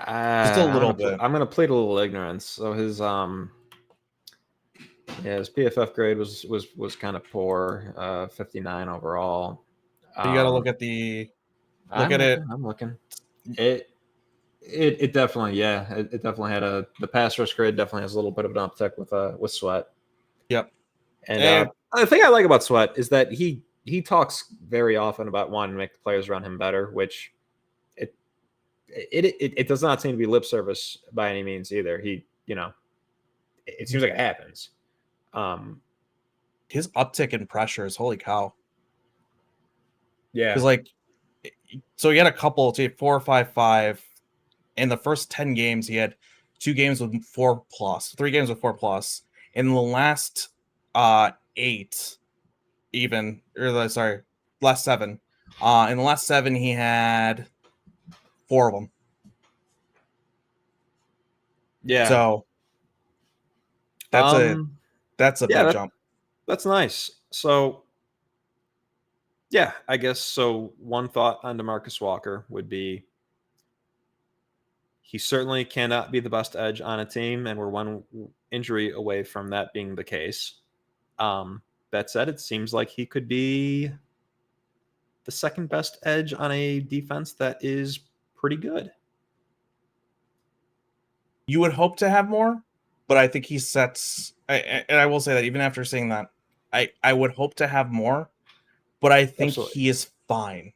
Just a little bit. I'm gonna plead a little ignorance. So his his PFF grade was kind of poor, 59 overall. You got to look at it. I'm looking. It definitely, yeah, it definitely had the pass rush grade definitely has a little bit of an uptick with Sweat. Yep. And the thing I like about Sweat is that he talks very often about wanting to make the players around him better, which it does not seem to be lip service by any means either. He, it seems like it happens. His uptick in pressure is holy cow. Yeah. Because so he had a couple, 4-5-5. In the first 10 games, he had 2 games with 4+, 3 games with 4+. In the last 8, even, or sorry, last 7. In the last 7, he had 4 of them. Yeah. So that's a big jump. That's nice. So yeah, I guess so. One thought on DeMarcus Walker would be he certainly cannot be the best edge on a team, and we're one injury away from that being the case. That said, it seems like he could be the 2nd best edge on a defense that is pretty good. You would hope to have more, but I think he sets. And I will say that even after saying that, I would hope to have more, but I think Absolutely. he is fine.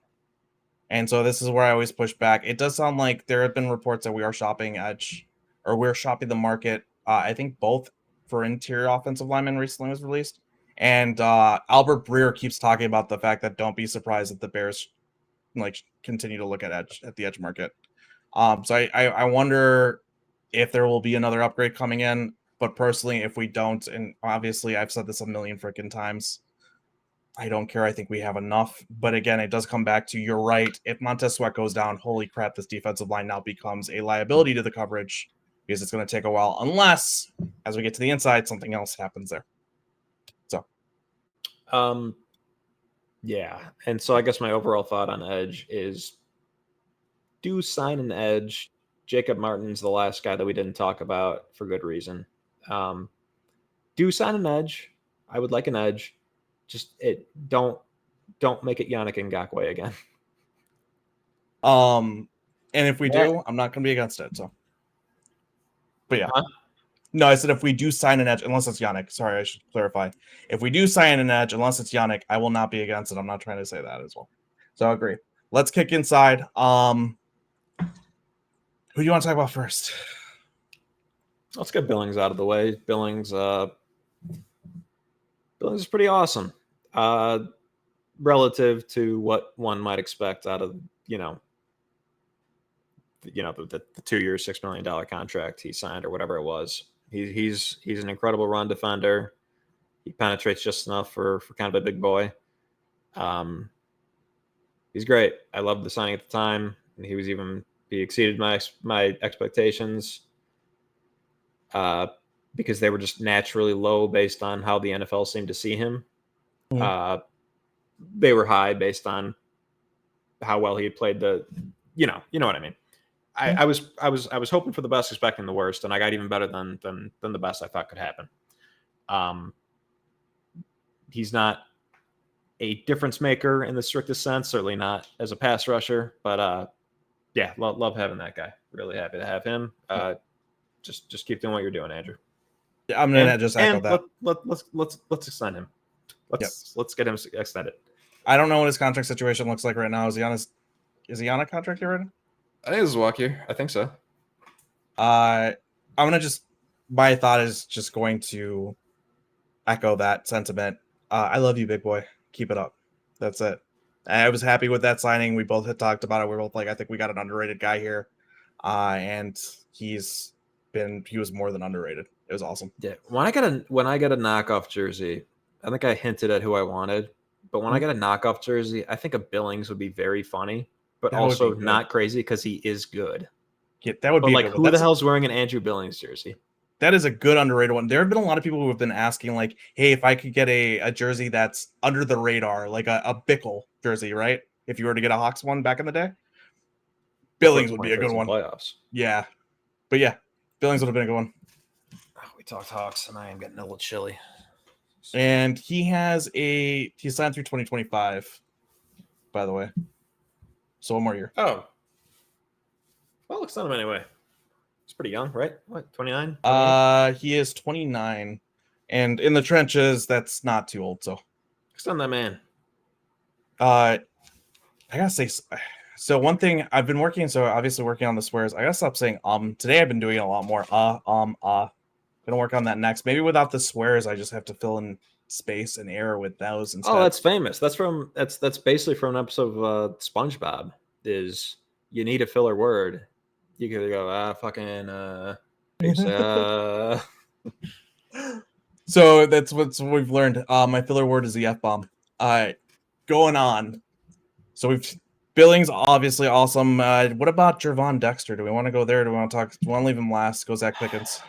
And so this is where I always push back. It does sound like there have been reports that we are shopping edge, or we're shopping the market. I think both for interior offensive linemen recently was released. And Albert Breer keeps talking about the fact that don't be surprised if the Bears continue to look at the edge market. So I wonder if there will be another upgrade coming in. But personally, if we don't, and obviously I've said this a million freaking times, I don't care. I think we have enough. But again, it does come back to, you're right. If Montez Sweat goes down, holy crap, this defensive line now becomes a liability to the coverage, because it's going to take a while, unless as we get to the inside, something else happens there. So, yeah. And so I guess my overall thought on edge is, do sign an edge. Jacob Martin's the last guy that we didn't talk about for good reason. Do sign an edge. I would like an edge. Just don't make it Yannick Ngakoue again. and if we do, I'm not going to be against it. So, but yeah. Huh? No, I said if we do sign an edge, unless it's Yannick. Sorry, I should clarify. If we do sign an edge, unless it's Yannick, I will not be against it. I'm not trying to say that as well. So I agree. Let's kick inside. Who do you want to talk about first? Let's get Billings out of the way. Billings is pretty awesome. Relative to what one might expect out of, the 2-year, $6 million contract he signed or whatever it was. He's an incredible run defender. He penetrates just enough for kind of a big boy. He's great. I loved the signing at the time. He exceeded my expectations because they were just naturally low based on how the NFL seemed to see him. Mm-hmm. They were high based on how well he had played you know what I mean. I was hoping for the best, expecting the worst, and I got even better than the best I thought could happen. He's not a difference maker in the strictest sense, certainly not as a pass rusher, but yeah, love having that guy. Really happy to have him. Just keep doing what you're doing, Andrew. Yeah, I'm gonna just echo that. Let's extend him. Let's get him extended. I don't know what his contract situation looks like right now. Is he on a contract already? I think this is walk year. I think so. I'm gonna my thought is just going to echo that sentiment. I love you, big boy. Keep it up. That's it. I was happy with that signing. We both had talked about it. We were both like, I think we got an underrated guy here. And he was more than underrated. It was awesome. Yeah. When I get a knockoff jersey, I think I hinted at who I wanted, but when I get a knockoff jersey, I think a Billings would be very funny, but also not crazy because he is good. Yeah, that would be like, who the hell's wearing an Andrew Billings jersey? That is a good underrated one. There have been a lot of people who have been asking, like, hey, if I could get a jersey that's under the radar, like a Bickle jersey, right? If you were to get a Hawks one back in the day, Billings would be a good one. Playoffs. Yeah. But yeah, Billings would have been a good one. Oh, we talked Hawks, and I am getting a little chilly. And he signed through 2025, by the way. So one more year. Oh. Well, extend him anyway. He's pretty young, right? What, 29? He is 29. And in the trenches, that's not too old, so. Extend that man. I gotta say, so one thing I've been working on the swears. I gotta stop saying today I've been doing a lot more Gonna work on that next. Maybe without the swears, I just have to fill in space and error with those instead. Oh, that's famous. That's basically from an episode of SpongeBob. Is you need a filler word. You could go So that's what we've learned. My filler word is the F-bomb. Going on. So Billings, obviously awesome. What about Gervon Dexter? Do we want to go there? Do we want to leave him last? Go Zach Pickens.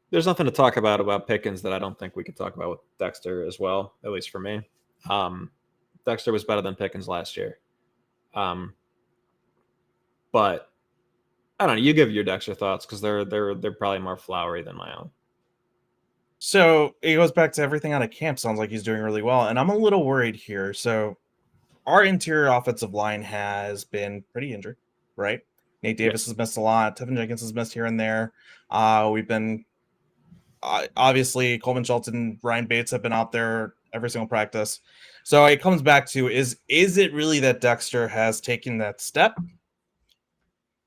There's nothing to talk about Pickens that I don't think we could talk about with Dexter as well, at least for me. Dexter was better than Pickens last year. But I don't know. You give your Dexter thoughts because they're probably more flowery than my own. So it goes back to everything out of camp. Sounds like he's doing really well, and I'm a little worried here. So our interior offensive line has been pretty injured, right? Nate Davis has missed a lot. Tevin Jenkins has missed here and there. We've been obviously Coleman Schultz and Ryan Bates have been out there every single practice. So it comes back to is it really that Dexter has taken that step?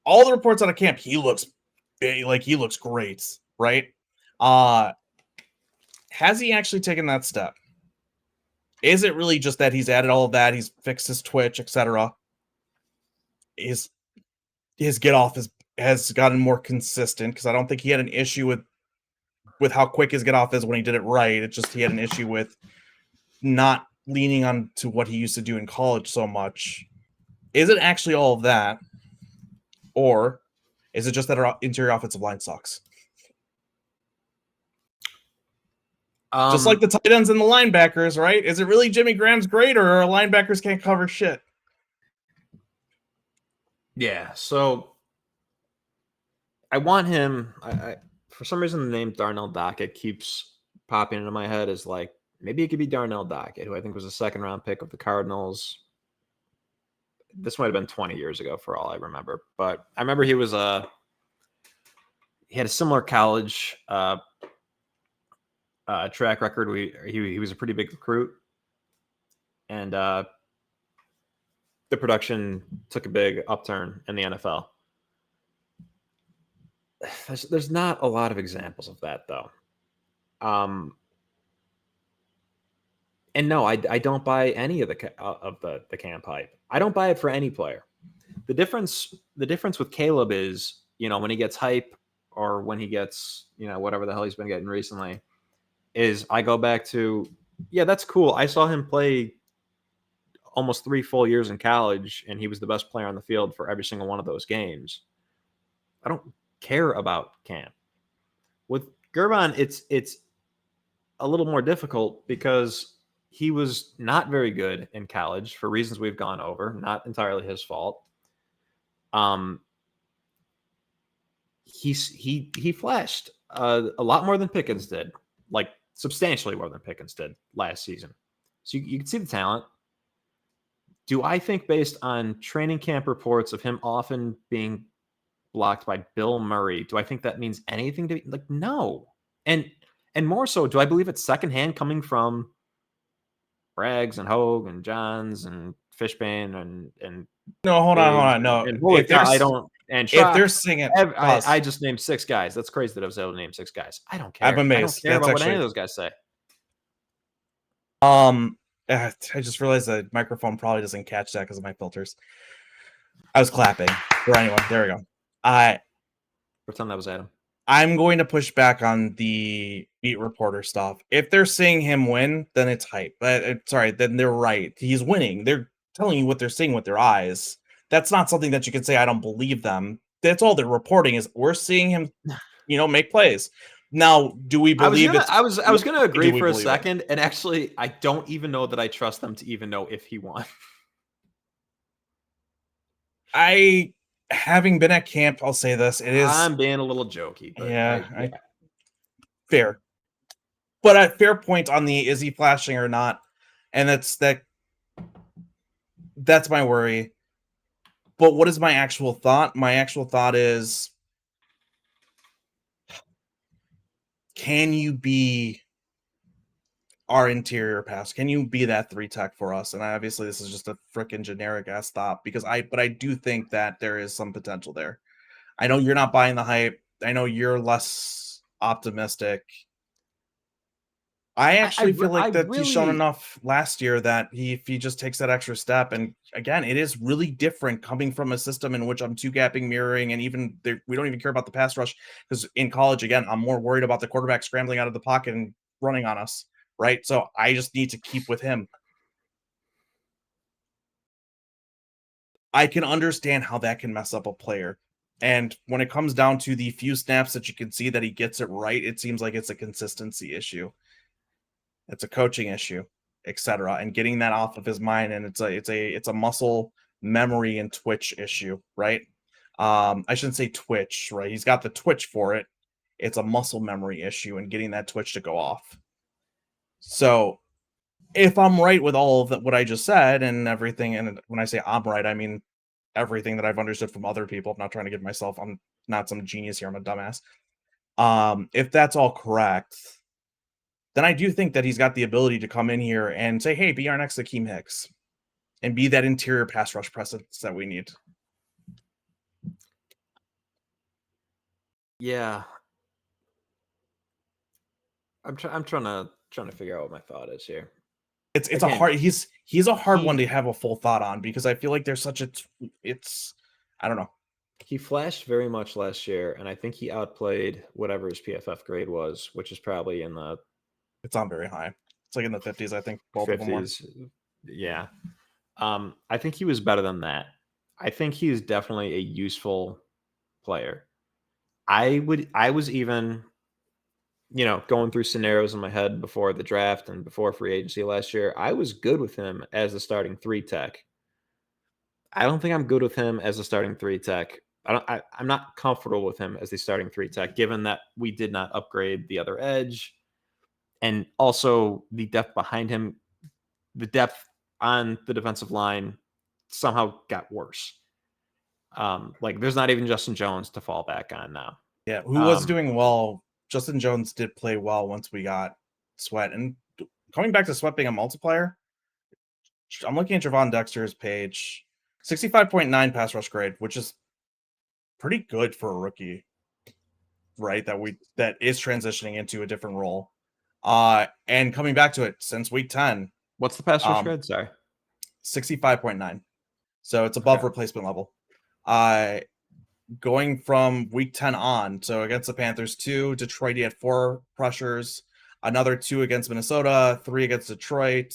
All the reports out of camp, he looks great, right? Has he actually taken that step? Is it really just that he's added all of that? He's fixed his twitch, etc. His get off has gotten more consistent because I don't think he had an issue with how quick his get off is when he did it right. It's just he had an issue with not leaning on to what he used to do in college so much. Is it actually all of that? Or is it just that our interior offensive line sucks? Just like the tight ends and the linebackers, right? Is it really Jimmy Graham's great, or our linebackers can't cover shit? Yeah, so I want him. I for some reason the name Darnell Dockett keeps popping into my head as like maybe it could be Darnell Dockett, who I think was a second round pick of the Cardinals. This might have been 20 years ago for all I remember, but I remember he had a similar college track record. He was a pretty big recruit, and the production took a big upturn in the NFL. There's not a lot of examples of that though. And no, I don't buy any of the camp hype. I don't buy it for any player. The difference with Caleb is, when he gets hype or when he gets, whatever the hell he's been getting recently, is I go back to, yeah, that's cool. I saw him play almost 3 full years in college, and he was the best player on the field for every single one of those games. I don't care about camp. With Gervon, it's a little more difficult because he was not very good in college for reasons we've gone over, not entirely his fault. He flashed a lot more than Pickens did, like substantially more than Pickens did last season. So you can see the talent. Do I think, based on training camp reports of him often being blocked by Bill Murray, do I think that means anything to like? No. And more so, do I believe it's secondhand coming from Braggs and Hogue and Johns and Fishbane and No, hold on. No, and holy cow, I don't. And if they're Schrock, singing, I just named 6 guys. That's crazy that I was able to name 6 guys. I don't care. I'm amazed. I don't care about what any of those guys say. I just realized the microphone probably doesn't catch that because of my filters. I was clapping for anyone. There we go. Pretend that was Adam. I'm going to push back on the beat reporter stuff. If they're seeing him win, then it's hype. But then they're right. He's winning. They're telling you what they're seeing with their eyes. That's not something that you can say, I don't believe them. That's all they're reporting is we're seeing him, make plays. Now, do we believe I was going to agree for a second, and actually, I don't even know that I trust them to even know if he won. Having been at camp, I'll say this: I'm being a little jokey, but fair. But at fair point on the is he flashing or not, and that's my worry. But what is my actual thought? My actual thought is, can you be our interior pass? Can you be that 3 tech for us? And obviously this is just a freaking generic ass thought but I do think that there is some potential there. I know you're not buying the hype. I know you're less optimistic. I actually feel like he's shown enough last year that if he just takes that extra step, and again, it is really different coming from a system in which I'm 2-gapping, mirroring, and even we don't even care about the pass rush because in college, again, I'm more worried about the quarterback scrambling out of the pocket and running on us, right? So I just need to keep with him. I can understand how that can mess up a player. And when it comes down to the few snaps that you can see that he gets it right, it seems like it's a consistency issue. It's a coaching issue, etc. And getting that off of his mind, and it's a muscle memory and twitch issue, right? I shouldn't say twitch, right? He's got the twitch for it. It's a muscle memory issue and getting that twitch to go off. So if I'm right with all of that, what I just said and everything, and when I say I'm right, I mean everything that I've understood from other people. I'm not trying to give myself, I'm not some genius here. I'm a dumbass. If that's all correct, then I do think that he's got the ability to come in here and say, hey, be our next Akeem Hicks and be that interior pass rush presence that we need. Yeah. I'm trying to figure out what my thought is here. It's again, a hard he's a hard one to have a full thought on because I feel like there's such I don't know. He flashed very much last year, and I think he outplayed whatever his PFF grade was, which is probably in the. It's not very high. It's like in the 50s, I think both of them were. 50s. Yeah. I think he was better than that. I think he is definitely a useful player. I was even, going through scenarios in my head before the draft and before free agency last year. I was good with him as the starting 3 tech. I don't think I'm good with him as a starting 3 tech. I'm not comfortable with him as the starting 3 tech, given that we did not upgrade the other edge, and also the depth behind him. The depth on the defensive line somehow got worse. Like there's not even Justin Jones to fall back on now. Yeah, who was doing well. Justin Jones did play well once we got Sweat. And coming back to Sweat being a multiplier, I'm looking at Javon Dexter's page. 65.9 pass rush grade, which is pretty good for a rookie, right? That is transitioning into a different role. And coming back to it since week 10. What's the pass rush grade? Sorry. 65.9. So it's above replacement level. Going from week 10 on, so against the Panthers, 2, Detroit, he had 4 pressures, another 2 against Minnesota, 3 against Detroit,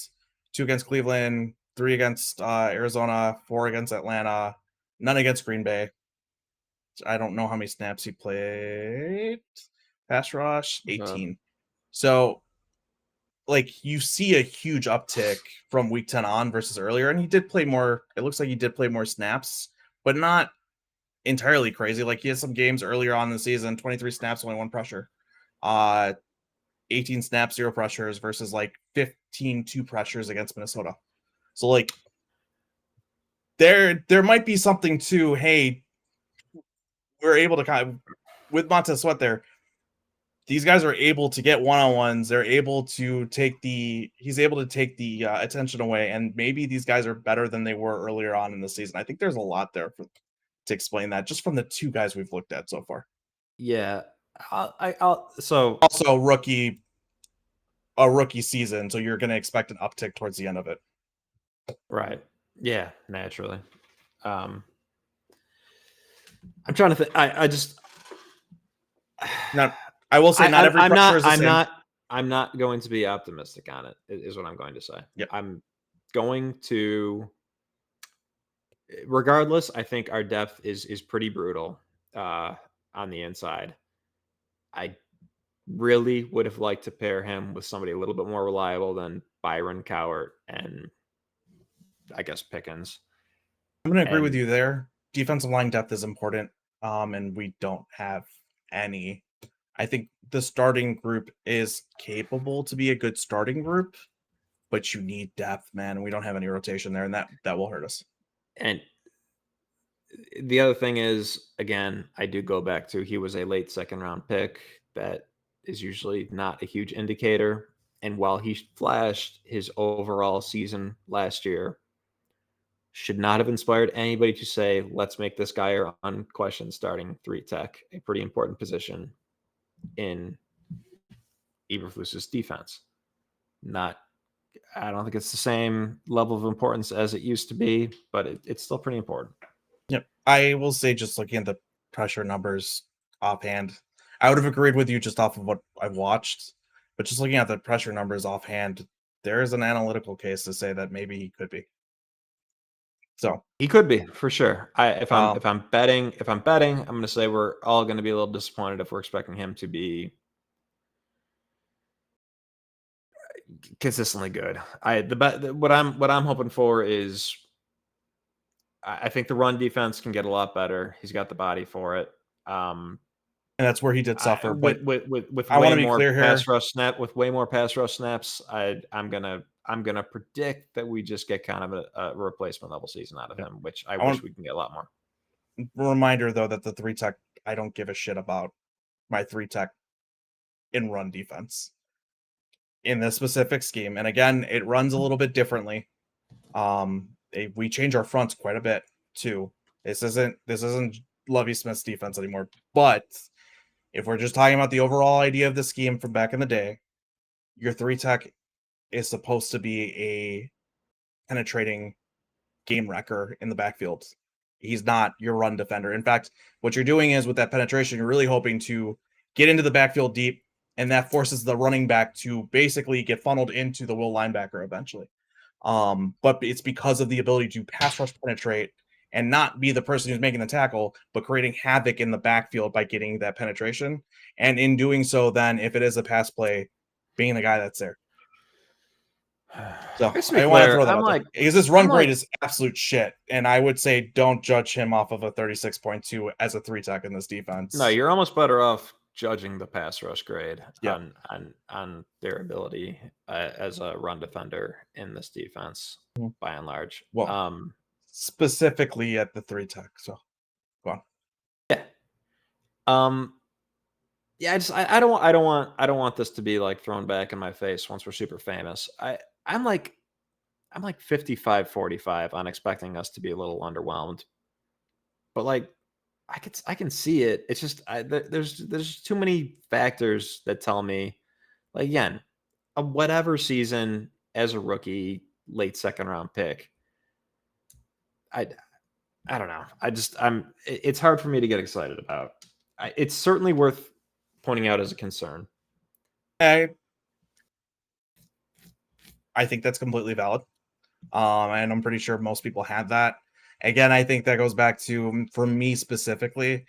2 against Cleveland, 3 against Arizona, 4 against Atlanta, none against Green Bay. I don't know how many snaps he played. Pass rush, 18. So, like, you see a huge uptick from week 10 on versus earlier, and he did play more. It looks like he did play more snaps, but not entirely crazy. Like, he had some games earlier on in the season, 23 snaps, only 1 pressure. 18 snaps, 0 pressures versus like 15, 2 pressures against Minnesota. So like there might be something to, hey, we're able to kind of, with Montez Sweat there, these guys are able to get one-on-ones. They're able to he's able to take the attention away, and maybe these guys are better than they were earlier on in the season. I think there's a lot there to explain that just from the 2 guys we've looked at so far. Yeah. So also a rookie season, so you're going to expect an uptick towards the end of it. Right. Yeah, naturally. I'm trying to think. I just I will say not every pressure is the same. I'm not going to be optimistic on it, is what I'm going to say. Yep. I'm going to, regardless, I think our depth is pretty brutal on the inside. I really would have liked to pair him with somebody a little bit more reliable than Byron Cowart and I guess Pickens. I'm going to agree with you there. Defensive line depth is important, and we don't have any. I think the starting group is capable to be a good starting group, but you need depth, man. And we don't have any rotation there, and that will hurt us. And the other thing is, again, I do go back to he was a late 2nd round pick. That is usually not a huge indicator. And while he flashed his overall season last year, should not have inspired anybody to say, let's make this guy our unquestioned starting 3 tech, a pretty important position in Eberflus's defense. I don't think it's the same level of importance as it used to be, but it's still pretty important. Yep. I will say, just looking at the pressure numbers offhand, I would have agreed with you just off of what I've watched, but just looking at the pressure numbers offhand, there is an analytical case to say that maybe he could be. So he could be for sure. If I'm betting, I'm going to say we're all going to be a little disappointed if we're expecting him to be consistently good. What I'm hoping for is, I think the run defense can get a lot better. He's got the body for it. And that's where he did suffer. With I want to be more clear pass here. rush with way more pass rush snaps, I'm gonna predict that we just get kind of a replacement level season out of him, which I wish we can get a lot more. Reminder though that the 3 tech, I don't give a shit about my 3 tech in run defense in this specific scheme. And again, it runs a little bit differently. We change our fronts quite a bit too. This isn't Lovie Smith's defense anymore. But if we're just talking about the overall idea of the scheme from back in the day, your 3 tech is supposed to be a penetrating game wrecker in the backfield. He's not your run defender. In fact, what you're doing is, with that penetration, you're really hoping to get into the backfield deep, and that forces the running back to basically get funneled into the will linebacker eventually. But it's because of the ability to pass rush penetrate and not be the person who's making the tackle, but creating havoc in the backfield by getting that penetration. And in doing so, then if it is a pass play, being the guy that's there. So Just to be I want to clear, throw that I'm out there like, because this run I'm grade like, is absolute shit. And I would say don't judge him off of a 36.2 as a 3 tech in this defense. no, you're almost better off judging the pass rush grade Yeah. on their ability as a run defender in this defense, Mhm. by and large. Well, specifically at the 3 tech. So go on. Yeah. Yeah, I don't want this to be like thrown back in my face once we're super famous. I'm like 55-45 on expecting us to be a little underwhelmed. But like I can see it. It's just there's too many factors that tell me, like, again, a whatever season as a rookie, late second round pick. I I don't know. It's hard for me to get excited about. It's certainly worth pointing out as a concern. I think that's completely valid. And I'm pretty sure most people had that. Again, I think that goes back to, for me specifically,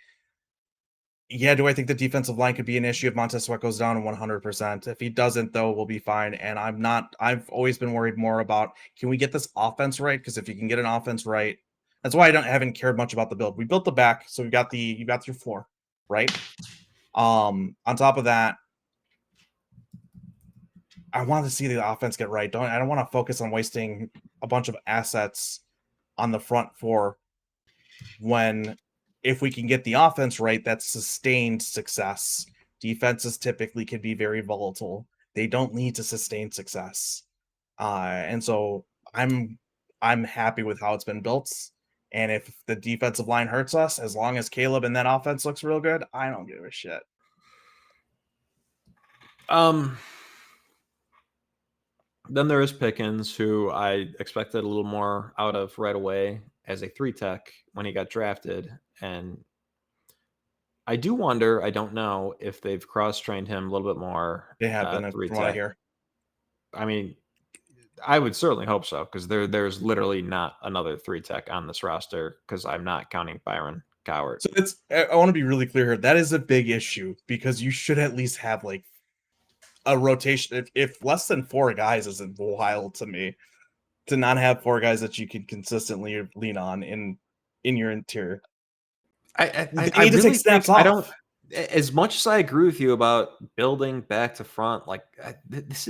yeah, do I think the defensive line could be an issue if Montez Sweat goes down 100%? If he doesn't, though, we'll be fine. And I've always been worried more about, can we get this offense right? Because if you can get an offense right, that's why I haven't cared much about the build. We built the back, so you got your floor, right? On top of that, I want to see the offense get right. I don't want to focus on wasting a bunch of assets on the front four when, if we can get the offense right, that's sustained success. Defenses typically can be very volatile. They don't need to sustain success. And so I'm happy with how it's been built. And if the defensive line hurts us, as long as Caleb and that offense looks real good, I don't give a shit. Then there is Pickens, who I expected a little more out of right away as a 3 tech when he got drafted. And I do wonder, I don't know if they've cross trained him a little bit more. They have been, Three from what I tech. hear. I mean, I would certainly hope so, because there's literally not another 3 tech on this roster, because I'm not counting Byron Cowart. So I want to be really clear here. That is a big issue because you should at least have like a rotation. If less than 4 guys isn't wild to me, to not have 4 guys that you can consistently lean on in your interior. I need to take snaps off. I don't. As much as I agree with you about building back to front, like this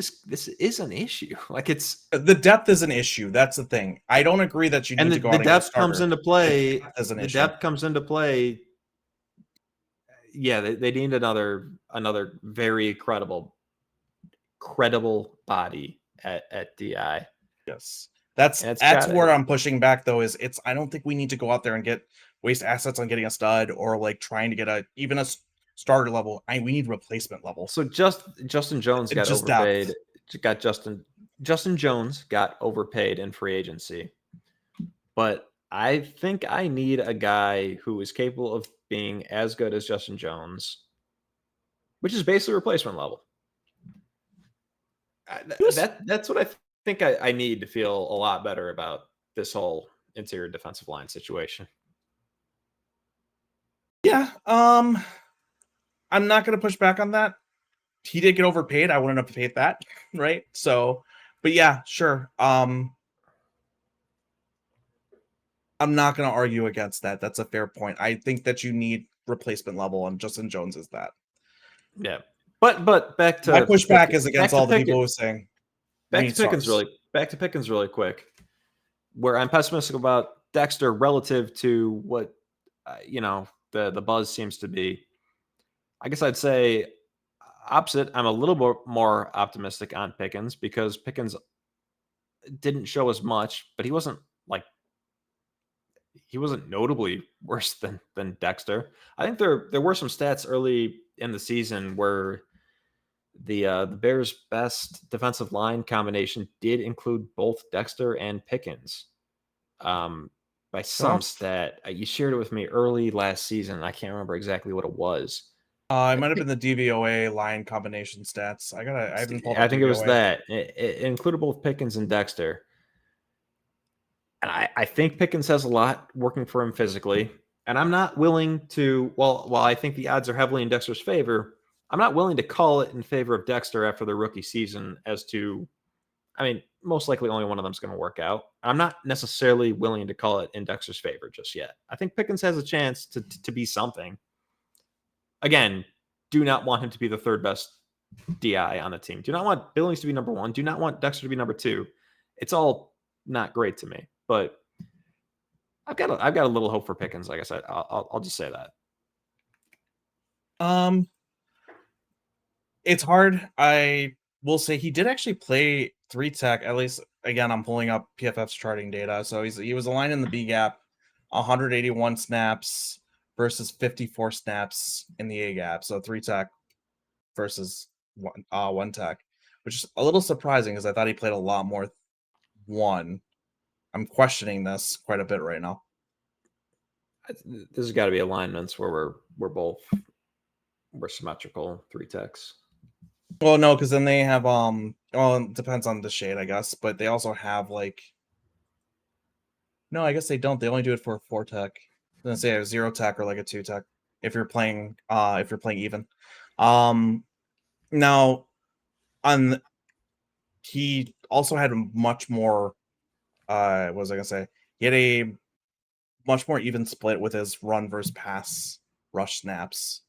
is an issue. Like, it's The depth is an issue. That's the thing. I don't agree that you need to go out and get a depth comes starter. into play. As an The issue. depth comes into play. Yeah, they need another very credible body at DI. Yes. That's where I'm pushing back, though, is I don't think we need to go out there and waste assets on getting a stud or like trying to get even a starter level. We need replacement level. So Justin Jones got overpaid. Justin Jones got overpaid in free agency. But I think I need a guy who is capable of being as good as Justin Jones, which is basically replacement level. That's what I think I need to feel a lot better about this whole interior defensive line situation. Yeah. I'm not going to push back on that. He did get overpaid. I wouldn't have paid that, right? So, but yeah, sure. I'm not going to argue against that. That's a fair point. I think that you need replacement level, and Justin Jones is that. Yeah, but back to my pushback is against all the people who are saying. Back to Pickens really quick. Where I'm pessimistic about Dexter relative to what the buzz seems to be. I guess I'd say opposite. I'm a little more optimistic on Pickens, because Pickens didn't show as much, but he wasn't notably worse than Dexter. I think there were some stats early in the season where the Bears' best defensive line combination did include both Dexter and Pickens. By some stat, you shared it with me early last season. I can't remember exactly what it was, It might have been the DVOA line combination stats. I haven't pulled up I think it was DVOA. that. It included both Pickens and Dexter. And I think Pickens has a lot working for him physically. And I'm not willing to, while I think the odds are heavily in Dexter's favor, I'm not willing to call it in favor of Dexter after the rookie season as to, I mean, most likely only one of them is going to work out. I'm not necessarily willing to call it in Dexter's favor just yet. I think Pickens has a chance to be something. Again, do not want him to be the third best DI on the team. Do not want Billings to be number one. Do not want Dexter to be number two. It's all not great to me, but I've got a little hope for Pickens. Like I said, I'll just say that. It's hard. I will say he did actually play 3-tech. At least, again, I'm pulling up PFF's charting data. So he was aligned in the B gap, 181 snaps versus 54 snaps in the A gap. So 3-tech versus 1-tech, which is a little surprising because I thought he played a lot more 1. I'm questioning this quite a bit right now. This has got to be alignments where we're symmetrical 3-techs. Well, no, because then they have well, it depends on the shade, I guess, but they also have like, no, I guess they don't. They only do it for a 4-tech. Then say a 0-tech or like a 2-tech if you're playing even. Now on he also had much more what was I gonna say? He had a much more even split with his run versus pass rush snaps.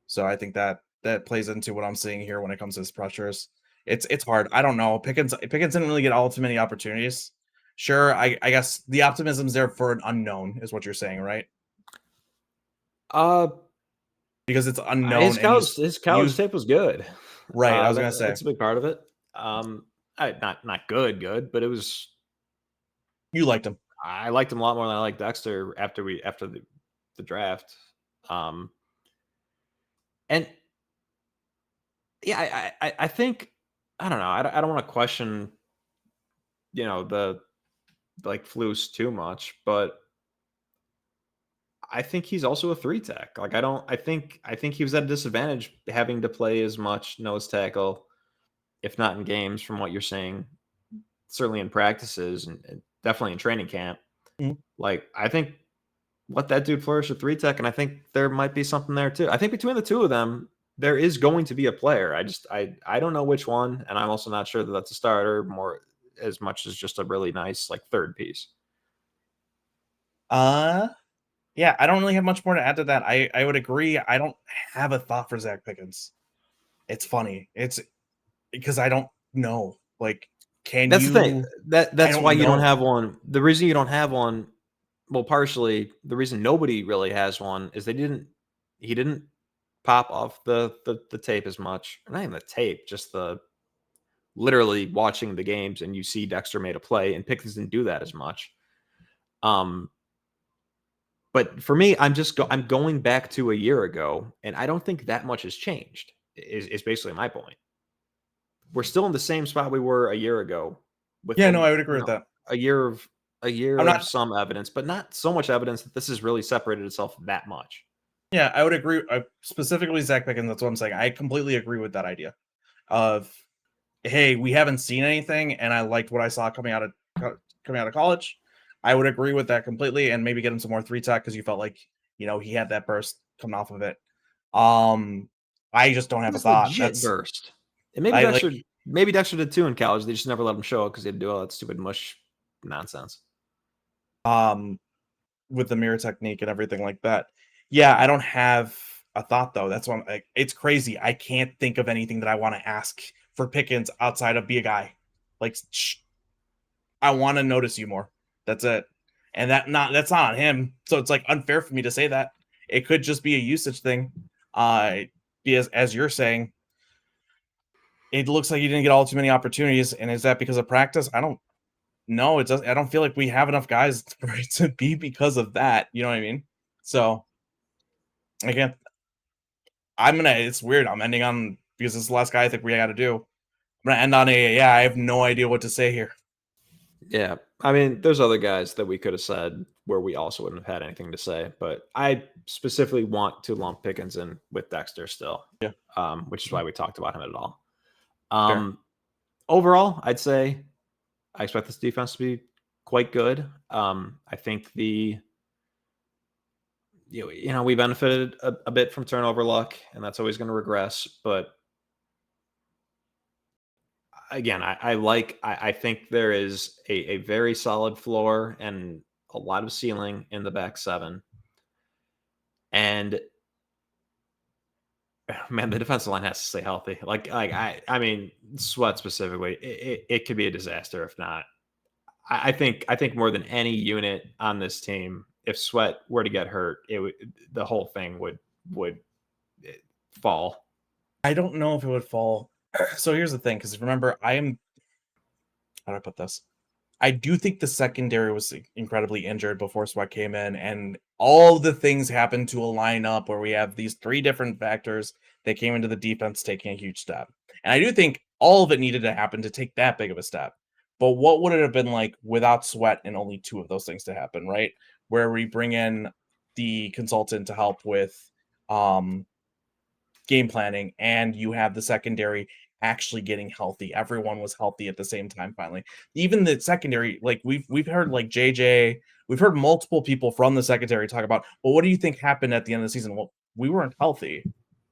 So I think that plays into what I'm seeing here when it comes to his pressures. It's hard. I don't know. Pickens didn't really get all too many opportunities. Sure, I guess the optimism's there for an unknown, is what you're saying, right? Because it's unknown. His college tape was good, right? I was gonna say that's a big part of it. Not good, but it was. You liked him. I liked him a lot more than I liked Dexter after the draft. And yeah, I think I don't know. I don't want to question, the like Flus too much, but I think he's also a 3-tech. Like I think he was at a disadvantage having to play as much nose tackle, if not in games, from what you're saying. Certainly in practices and definitely in training camp. Mm-hmm. Like I think let that dude flourish at 3-tech, and I think there might be something there too. I think between the two of them, there is going to be a player. I don't know which one, and I'm also not sure that that's a starter more as much as just a really nice like third piece. Yeah, I don't really have much more to add to that. I would agree. I don't have a thought for Zach Pickens. It's funny. It's because I don't know. Like, That's the thing. That's why you don't have one. The reason you don't have one, well, partially the reason nobody really has one is he didn't pop off the tape as much. Not even the tape, just the literally watching the games and you see Dexter made a play and Pickens didn't do that as much. But for me, I'm going back to a year ago, and I don't think that much has changed. Is basically my point. We're still in the same spot we were a year ago. I would agree with that. A year of some evidence, but not so much evidence that this has really separated itself that much. Yeah, I would agree. Specifically, Zach Pickens. That's what I'm saying. I completely agree with that idea. Of, hey, we haven't seen anything, and I liked what I saw coming out of college. I would agree with that completely, and maybe get him some more 3-tech because you felt like he had that burst coming off of it. I just don't have a thought. That's burst. And maybe Dexter did too in college. They just never let him show it because they had to do all that stupid mush nonsense. With the mirror technique and everything like that. Yeah, I don't have a thought though. That's why it's crazy. I can't think of anything that I want to ask for Pickens outside of be a guy. Like, I want to notice you more. That's it. And that's not on him. So it's like unfair for me to say that. It could just be a usage thing. As you're saying, it looks like he didn't get all too many opportunities. And is that because of practice? I don't know. It does. I don't feel like we have enough guys for it to be because of that. You know what I mean? So again, it's weird. I'm ending on, because this is the last guy I think we got to do. I'm going to end on I have no idea what to say here. Yeah. I mean, there's other guys that we could have said where we also wouldn't have had anything to say. But I specifically want to lump Pickens in with Dexter still, which is why we talked about him at all. Overall, I'd say I expect this defense to be quite good. I think we benefited a bit from turnover luck, and that's always going to regress. But again, I think there is a very solid floor and a lot of ceiling in the back seven. And man, the defensive line has to stay healthy. I mean, Sweat specifically, it could be a disaster if not. I think more than any unit on this team, if Sweat were to get hurt, the whole thing would fall. I don't know if it would fall. So here's the thing, because remember, how do I put this? I do think the secondary was incredibly injured before Sweat came in, and all the things happened to align up where we have these three different factors that came into the defense taking a huge step. And I do think all of it needed to happen to take that big of a step. But what would it have been like without Sweat and only two of those things to happen, right? Where we bring in the consultant to help with game planning, and you have the secondary actually getting healthy. Everyone was healthy at the same time finally. Even the secondary, like we've heard like JJ, we've heard multiple people from the secondary talk about, well, what do you think happened at the end of the season? Well, we weren't healthy.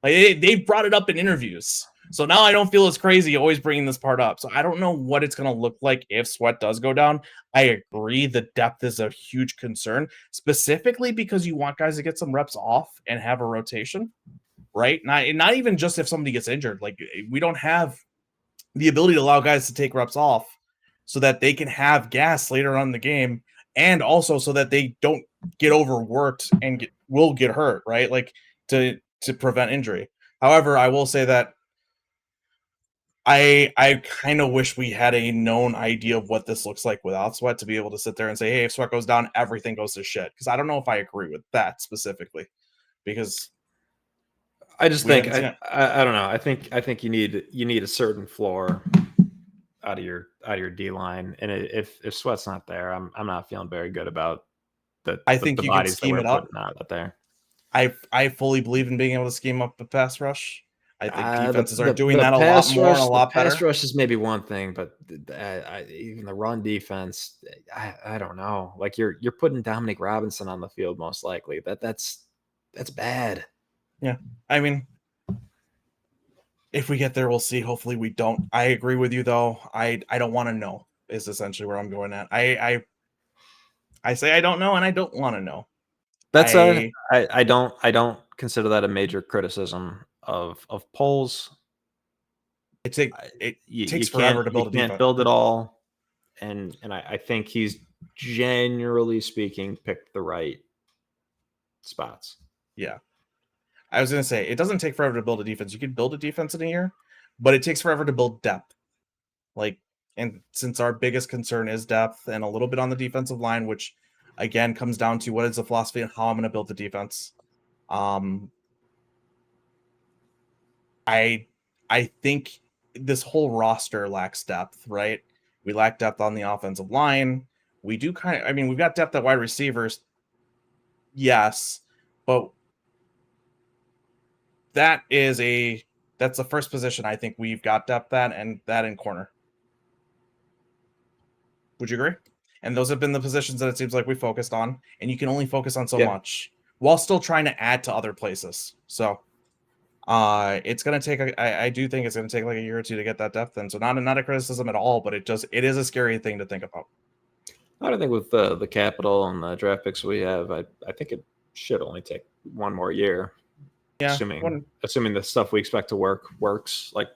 Like they brought it up in interviews. So now I don't feel as crazy always bringing this part up. So I don't know what it's going to look like if Sweat does go down. I agree the depth is a huge concern, specifically because you want guys to get some reps off and have a rotation. Right? Not even just if somebody gets injured. Like we don't have the ability to allow guys to take reps off so that they can have gas later on in the game, and also so that they don't get overworked and will get hurt, right? Like to prevent injury. However, I will say that I kind of wish we had a known idea of what this looks like without Sweat to be able to sit there and say, hey, if Sweat goes down, everything goes to shit. Because I don't know if I agree with that specifically. Because I just think I don't know. I think you need a certain floor out of your D line, and if Sweat's not there, I'm not feeling very good about the bodies that we're putting out there. I fully believe in being able to scheme up the pass rush. I think defenses are doing that a lot more and a lot better. Pass rush is maybe one thing, but even the run defense, I don't know. Like you're putting Dominic Robinson on the field most likely. That's bad. Yeah, I mean, if we get there, we'll see. Hopefully, we don't. I agree with you, though. I don't want to know. Is essentially where I'm going at. I say I don't know, and I don't want to know. That's I don't consider that a major criticism of polls. It takes forever to build a defense. You can't build it all, and I think he's generally speaking picked the right spots. Yeah. I was going to say, it doesn't take forever to build a defense. You could build a defense in a year, but it takes forever to build depth. And since our biggest concern is depth and a little bit on the defensive line, which again comes down to what is the philosophy and how I'm going to build the defense. I think this whole roster lacks depth, right? We lack depth on the offensive line. We do we've got depth at wide receivers. Yes, but that's the first position I think we've got depth at, and that in corner. Would you agree? And those have been the positions that it seems like we focused on, and you can only focus on so much while still trying to add to other places. So it's going to take, I do think it's going to take like a year or two to get that depth in. So not a criticism at all, but it is a scary thing to think about. I think with the capital and the draft picks we have, I think it should only take one more year. Yeah, assuming the stuff we expect to works, like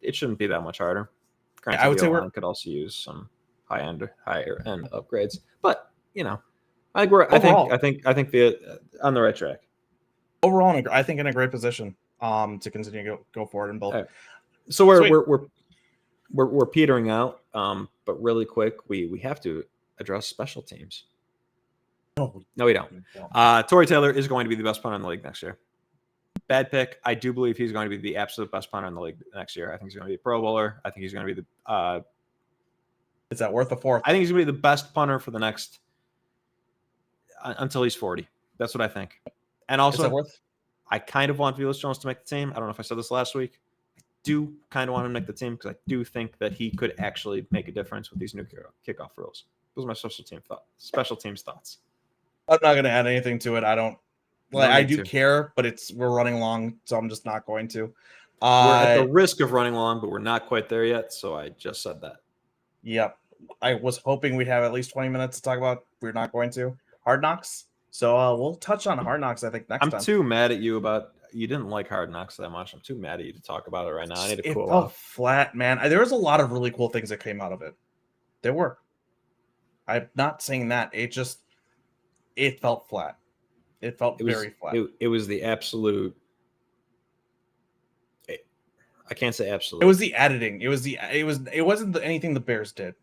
it shouldn't be that much harder. Granted, I would say we could also use some higher end upgrades, but I think the on the right track. Overall, I think in a great position to continue to go forward and build. Right. So we're petering out, but really quick, we have to address special teams. No, we don't. Tory Taylor is going to be the best punter in the league next year. Bad pick. I do believe he's going to be the absolute best punter in the league next year. I think he's going to be a Pro Bowler. I think he's going to be the. Is that worth a fourth? I think he's going to be the best punter for the next until he's 40. That's what I think. And Is that also, worth? I kind of want Velus Jones to make the team. I don't know if I said this last week. I do kind of want him to make the team because I do think that he could actually make a difference with these new kickoff rules. Those are my special teams thoughts. I'm not going to add anything to it. I don't like. No I need do to. care, but we're running long, so I'm just not going to. We're at the risk of running long, but we're not quite there yet. So I just said that. Yep. I was hoping we'd have at least 20 minutes to talk about. We're not going to. Hard Knocks. So we'll touch on Hard Knocks, I think, next time. I'm too mad at you about you didn't like Hard Knocks that much. I'm too mad at you to talk about it right now. I need to cool off. Flat, man. There was a lot of really cool things that came out of it. There were. I'm not saying that. It felt flat. It felt very flat. It was the absolute. I can't say absolute. It was the editing. It wasn't anything the Bears did.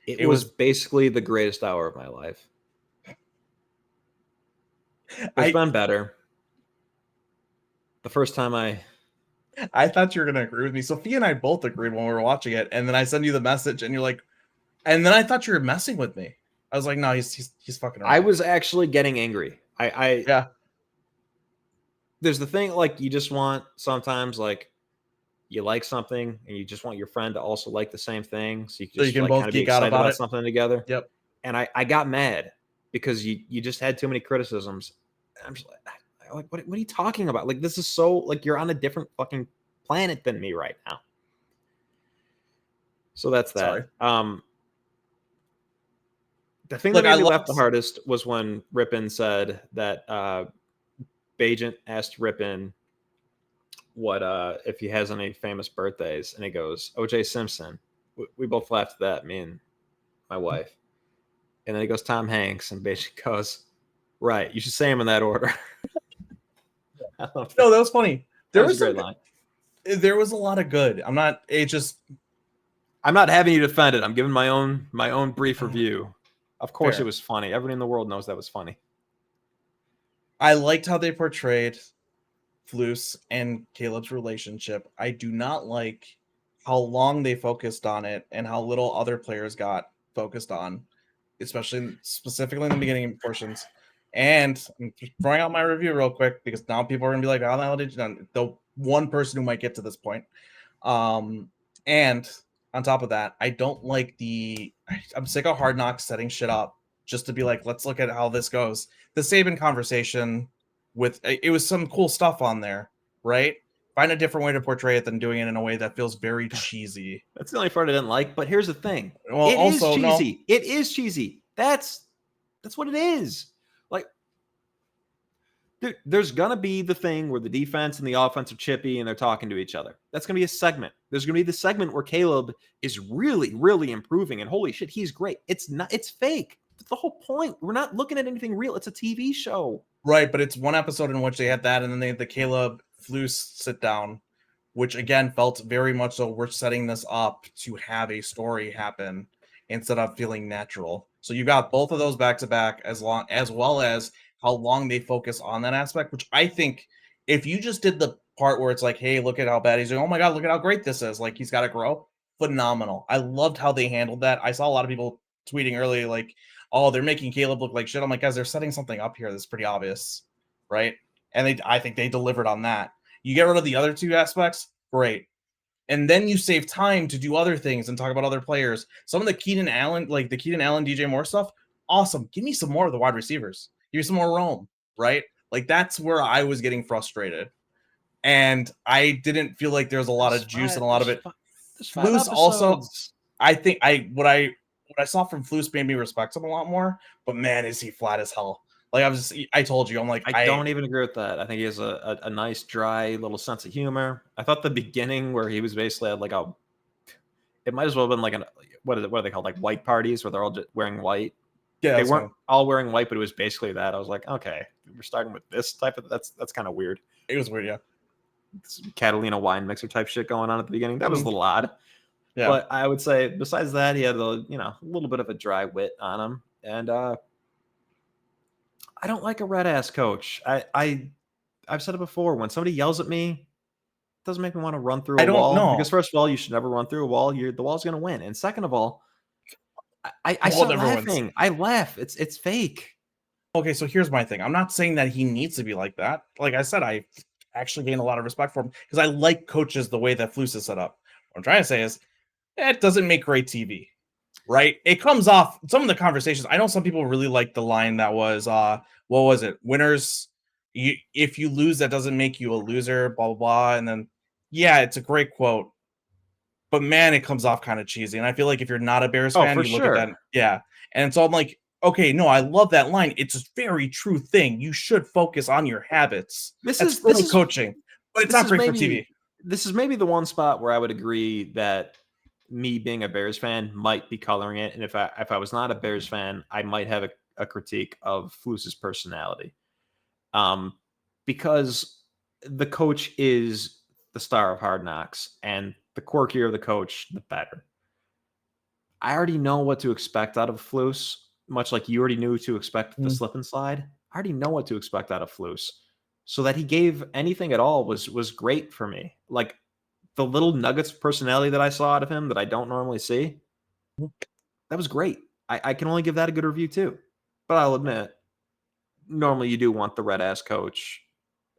It was basically the greatest hour of my life. It's been better. The first time I thought you were gonna agree with me. Sophia and I both agreed when we were watching it, and then I send you the message, and you're like, and then I thought you were messing with me. I was like, no, he's fucking around. I was actually getting angry. Yeah. There's the thing, like, you just want sometimes, like, you like something and you just want your friend to also like the same thing, so you can just both kind of be geek out excited about it. something together. Yep. And I got mad because you just had too many criticisms. I'm just like, what are you talking about? Like, this is so, like, you're on a different fucking planet than me right now. So that's that. Sorry. The thing that made me laugh the hardest was when Rippin said that Bajent asked Rippin what if he has any famous birthdays, and he goes, O.J. Simpson. We both laughed at that, me and my wife. And then he goes, Tom Hanks, and Bajent goes, right, you should say him in that order. No, that was funny. That was a great line. There was a lot of good. I'm not having you defend it. I'm giving my own brief review. Of course, it was funny. Everybody in the world knows that was funny. I liked how they portrayed Flus and Caleb's relationship. I do not like how long they focused on it and how little other players got focused on, specifically in the beginning portions. And I'm just throwing out my review real quick because now people are gonna be like, "How the hell did you done?" The one person who might get to this point. And on top of that, I don't like I'm sick of Hard Knocks setting shit up just to be like, let's look at how this goes. The Saban conversation it was some cool stuff on there, right? Find a different way to portray it than doing it in a way that feels very cheesy. That's the only part I didn't like. But here's the thing: well, it also, is cheesy. No. It is cheesy. That's what it is. Like, there's gonna be the thing where the defense and the offense are chippy and they're talking to each other. That's gonna be a segment. There's gonna be the segment where Caleb is really, really improving, and holy shit, he's great. It's not. It's fake. That's the whole point. We're not looking at anything real. It's a TV show. Right, but it's one episode in which they had that, and then they had the Caleb Flus sit down, which again felt very much so we're setting this up to have a story happen instead of feeling natural. So you got both of those back to back, as well as how long they focus on that aspect, which I think if you just did the part where it's like, hey, look at how bad he's doing. Oh my God, look at how great this is. Like, he's got to grow. Phenomenal. I loved how they handled that. I saw a lot of people tweeting earlier, like, oh, they're making Caleb look like shit. I'm like, guys, they're setting something up here that's pretty obvious, right? And I think they delivered on that. You get rid of the other two aspects, great. And then you save time to do other things and talk about other players. Some of the Keenan Allen, DJ Moore stuff, awesome. Give me some more of the wide receivers. Give me some more Rome, right? Like, that's where I was getting frustrated. And I didn't feel like there was a lot of juice and a lot of it. Flus also, I think what I saw from Flus made me respect him a lot more, but man, is he flat as hell. Like, I told you, I'm like, I don't even agree with that. I think he has a nice, dry little sense of humor. I thought the beginning where he was basically at like it might as well have been like what are they called? Like white parties where they're all just wearing white. Yeah, they weren't all wearing white, but it was basically that. I was like, okay, we're starting with this type of, that's kind of weird. It was weird, yeah. Catalina wine mixer type shit going on at the beginning. That was a little odd. Yeah. But I would say besides that, he had a little bit of a dry wit on him. And I don't like a red ass coach. I've said it before. When somebody yells at me, it doesn't make me want to run through a wall. Know. Because first of all, you should never run through a wall. The wall's gonna win. And second of all, I start laughing. I laugh. It's fake. Okay, so here's my thing. I'm not saying that he needs to be like that. Like I said, I actually gain a lot of respect for him because I like coaches the way that Flus is set up. What I'm trying to say is it doesn't make great TV, right? It comes off some of the conversations. I know some people really like the line that was what was it? Winners, if you lose, that doesn't make you a loser, blah blah blah. And then yeah, it's a great quote. But man, it comes off kind of cheesy. And I feel like if you're not a Bears Oh, fan, for you look at that, sure. yeah. And so I'm like, okay, no, I love that line. It's a very true thing. You should focus on your habits. This That's is really this is coaching, but it's this not is great for TV. maybe this is maybe the one spot where I would agree that me being a Bears fan might be coloring it. And if I was not a Bears fan, I might have a critique of Flus's personality. Um, because the coach is the star of Hard Knocks, and the quirkier the coach, the better. I already know what to expect out of Flus, much like you already knew to expect the Mm. slip and slide. I already know what to expect out of Flus. So that he gave anything at all was great for me. Like the little nuggets of personality that I saw out of him that I don't normally see, that was great. I can only give that a good review too. But I'll admit, normally you do want the red ass coach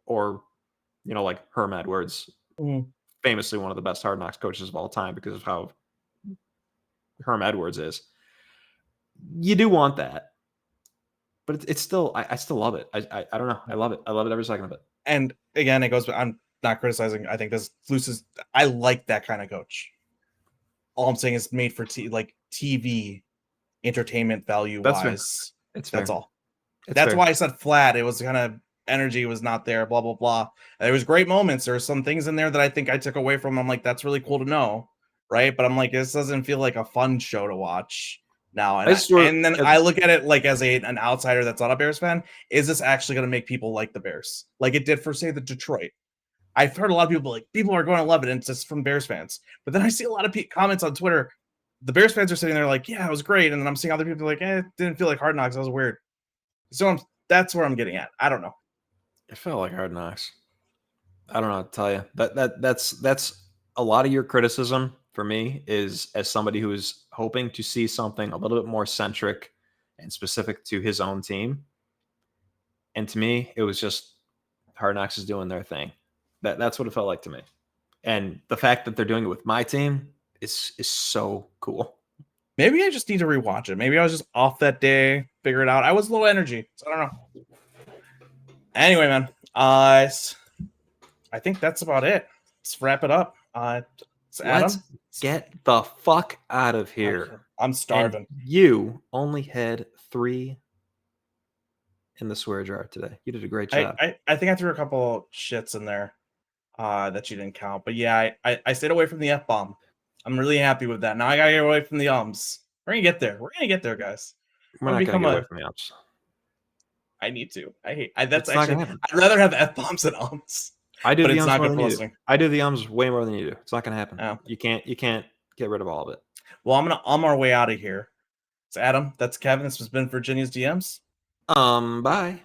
or, like Herm Edwards, Mm. famously one of the best Hard Knocks coaches of all time because of how Herm Edwards is. You do want that. But it's still, I still love it. I don't know. I love it. I love it every second of it. And again, it goes. I'm not criticizing. I think this Flus is. I like that kind of coach. All I'm saying is made for like TV entertainment value That's fair. wise. It's That's fair. all. It's That's fair. why I said flat. It was kind of energy was not there. Blah blah blah. There was great moments. There were some things in there that I think I took away from. I'm like, that's really cool to know, right? But I'm like, this doesn't feel like a fun show to watch now. I swear, And then I look at it like as an outsider that's not a Bears fan. Is this actually going to make people like the Bears, like it did for say the Detroit? I've heard a lot of people like people are going to love it, and it's just from Bears fans. But then I see a lot of comments on Twitter. The Bears fans are sitting there like, yeah, it was great, and then I'm seeing other people like, it didn't feel like Hard Knocks. That was weird. So that's where I'm getting at. I don't know. it felt like Hard Knocks. I don't know what to tell you. That's a lot of your criticism for me is as somebody who is hoping to see something a little bit more centric and specific to his own team. And to me, it was just Hard Knocks is doing their thing. That's what it felt like to me. And the fact that they're doing it with my team is so cool. Maybe I just need to rewatch it. Maybe I was just off that day, figure it out. I was low energy, so I don't know. Anyway, man, I think that's about it. Let's wrap it up. It's Adam. Let's get the fuck out of here. I'm starving. And you only had 3 in the swear jar today. You did a great job. I think I threw a couple shits in there that you didn't count. But yeah, I stayed away from the F-bomb. I'm really happy with that. Now I gotta get away from the ums. We're gonna get there. We're gonna get there, guys. We're not gonna get away from the ums. I need to. That's it's actually. I'd rather have F-bombs than ums. I do but the it's ums not more good than you listening. do. I do the ums way more than you do. It's not gonna happen. Oh. You can't get rid of all of it. Well, I'm gonna our way out of here. It's Adam. That's Kevin. This has been Virginia's DMs. Bye.